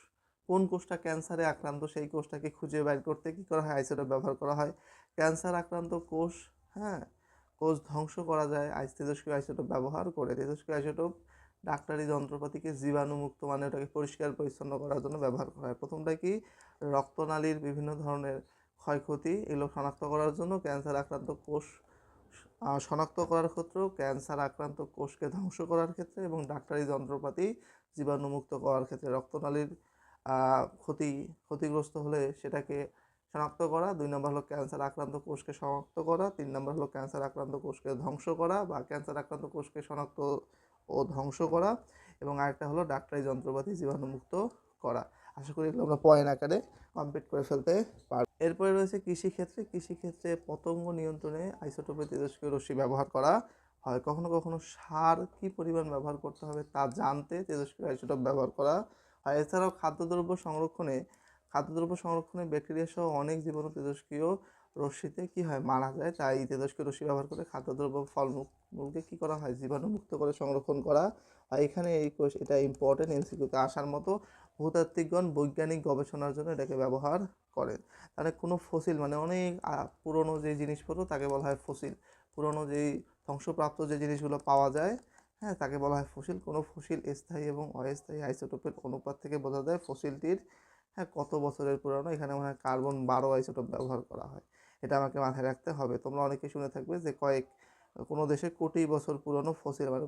কোন কোষটা ক্যান্সারে আক্রান্ত সেই কোষটাকে খুঁজে বের করতে কী করা হয়, আইসোটোপ ব্যবহার করা হয়। ক্যান্সার আক্রান্ত কোষ, হ্যাঁ, কোষ ধ্বংস করা যায় তেজস্ক্রিয় আইসোটোপ ব্যবহার করে। তেজস্ক্রিয় আইসোটোপ ডাক্তারি যন্ত্রপাতিকে জীবাণুমুক্ত, মানে ওটাকে পরিষ্কার পরিচ্ছন্ন করার জন্য ব্যবহার করা হয়। প্রথমটা কি, রক্তনালীর বিভিন্ন ধরনের ক্ষয়ক্ষতি এগুলো শনাক্ত করার জন্য, ক্যান্সার আক্রান্ত কোষ শনাক্ত করার ক্ষেত্রেও, ক্যান্সার আক্রান্ত কোষকে ধ্বংস করার ক্ষেত্রে এবং ডাক্তারি যন্ত্রপাতি জীবাণুমুক্ত করার ক্ষেত্রে। রক্তনালীর ক্ষতিগ্রস্ত হলে সেটাকে শনাক্ত করা, 2 নম্বর হলো ক্যান্সার আক্রান্ত কোষকে শনাক্ত করা, 3 নম্বর হলো ক্যান্সার আক্রান্ত কোষকে ধ্বংস করা বা ক্যান্সার আক্রান্ত কোষকে শনাক্ত ও ধ্বংস করা, এবং আরেকটা হলো ডাক্তারি যন্ত্রপাতি জীবাণুমুক্ত করা। আশা করি এগুলো আমরা পয়েন্ট আকারে কমপ্লিট করে ফেলতে পারব। এরপরে রয়েছে কৃষিক্ষেত্রে। কৃষিক্ষেত্রে পতঙ্গ নিয়ন্ত্রণে আইসোটোপের তেজস্ক্রিয় রশ্মি ব্যবহার করা হয়। কখনো কখনো সার কী পরিমাণ ব্যবহার করতে হবে তা জানতে তেজস্ক্রিয় আইসোটোপ ব্যবহার করা হয়। এছাড়াও খাদ্যদ্রব্য সংরক্ষণে ব্যাকটেরিয়া সহ অনেক জীবাণু তেজস্ক্রিয় রশ্মিতে কী হয়, মারা যায়। তাই তেজস্ক্রিয় রশ্মি ব্যবহার করে খাদ্যদ্রব্য ফলমূলকে কী করা হয়, জীবাণুমুক্ত করে সংরক্ষণ করা হয়। এখানে এটা ইম্পর্টেন্ট, এমসিকিউতে আসার মতো। ভূতাত্ত্বিকগণ বৈজ্ঞানিক গবেষণার জন্য এটাকে ব্যবহার করেন। তাহলে কোনো ফসিল, মানে অনেক পুরনো যে জিনিসপত্র তাকে বলা হয় ফসিল। পুরনো যেই ধ্বংসপ্রাপ্ত যে জিনিসগুলো পাওয়া যায়, হ্যাঁ, তাকে বলা হয় ফসিল। কোনো ফসিল স্থায়ী এবং অস্থায়ী আইসোটোপের অনুপাত থেকে বোঝা যায় ফসিলটির, হ্যাঁ, কত বছরের পুরানো। এখানে মনে হয় কার্বন 12 আইসোটোপ ব্যবহার করা হয়। এটা আমাকে মাথায় রাখতে হবে। তোমরা অনেকে শুনে থাকবে যে কোনো দেশে কোটি বছর পুরনো ফসিল, মানে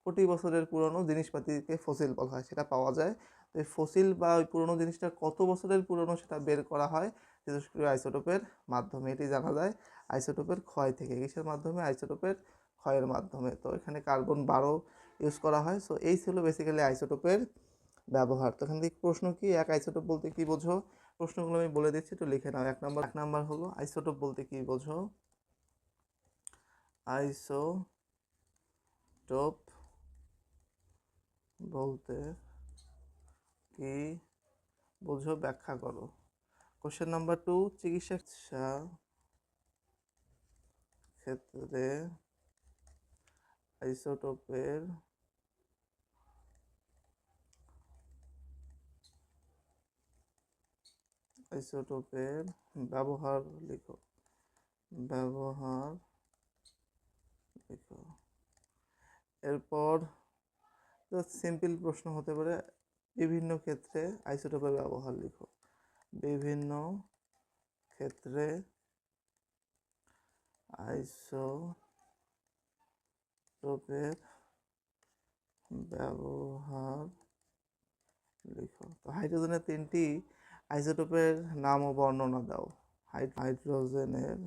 কোটি বছরের পুরনো জিনিসপাতিকে ফসিল বলা হয়, সেটা পাওয়া যায়। তো এই ফসিল বা ওই পুরনো জিনিসটা কত বছরের পুরনো সেটা বের করা হয় তেজস্ক্রিয় আইসোটোপের মাধ্যমে। এটি জানা যায় আইসোটোপের ক্ষয় থেকে। কিসের মাধ্যমে, আইসোটোপের ক্ষয়ের মাধ্যমে। তো এখানে কার্বন 12 ইউজ করা হয়। সো এই ছিল বেসিক্যালি আইসোটোপের ব্যবহার। তো এখান থেকে প্রশ্ন কি, এক আইসোটোপ বলতে কি বোঝো? প্রশ্নগুলো আমি বলে দিচ্ছি, একটু লিখে নাও। এক নাম্বার হলো আইসোটোপ বলতে কি বোঝো? আইসোটোপ বলতে কি বোঝো, ব্যাখ্যা করো। কোশ্চেন নাম্বার 2, চিকিৎসা ক্ষেত্রে আইসোটোপের ব্যবহার লিখো। এরপর সিম্পল প্রশ্ন হতে পারে, বিভিন্ন ক্ষেত্রে আইসোটোপের ব্যবহার লিখো। বিভিন্ন ক্ষেত্রে আইসোটোপের ব্যবহার লিখো। তো হাইড্রোজেনের 3টি আইসোটোপের নাম ও বর্ণনা দাও। হাইড্রোজেনের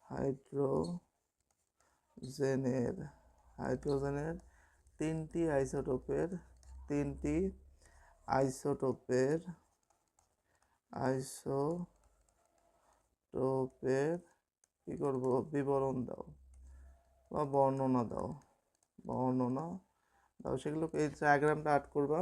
3টি আইসোটোপের কি করব, বিবরণ দাও বা বর্ণনা দাও। সেগুলোকে এই ডায়াগ্রামটা আর্ট করবা,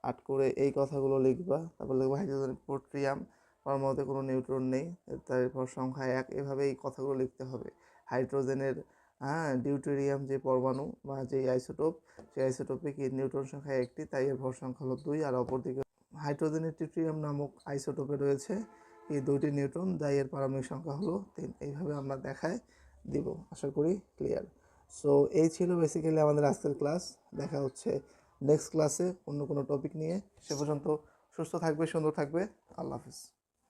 আর্ট করে এই কথাগুলো লিখবা। তারপর লিখবা হাইড্রোজেন পোট্রিয়াম, পরমাণুতে কোনো নিউট্রন নেই, তারপর সংখ্যা 1, এভাবে এই কথাগুলো লিখতে হবে। হাইড্রোজেনের, হ্যাঁ, ডিউটেরিয়াম যে পরমাণু বা যে আইসোটোপ, সেই আইসোটোপে কি নিউট্রন সংখ্যা 1টি, তাই এর ভর সংখ্যা হলো 2। আর অপরদিকে হাইড্রোজেনের টিউটেরিয়াম নামক আইসোটোপে রয়েছে এই 2টি নিউট্রন, তাই এর পারমাণবিক সংখ্যা হলো 3। এইভাবে আমরা দেখায় দিব। আশা করি ক্লিয়ার। সো এই ছিল বেসিক্যালি আমাদের আজকের ক্লাস। দেখা হচ্ছে নেক্সট ক্লাসে অন্য কোনো টপিক নিয়ে। সে পর্যন্ত সুস্থ থাকবে, সুন্দর থাকবে। আল্লাহ হাফিজ।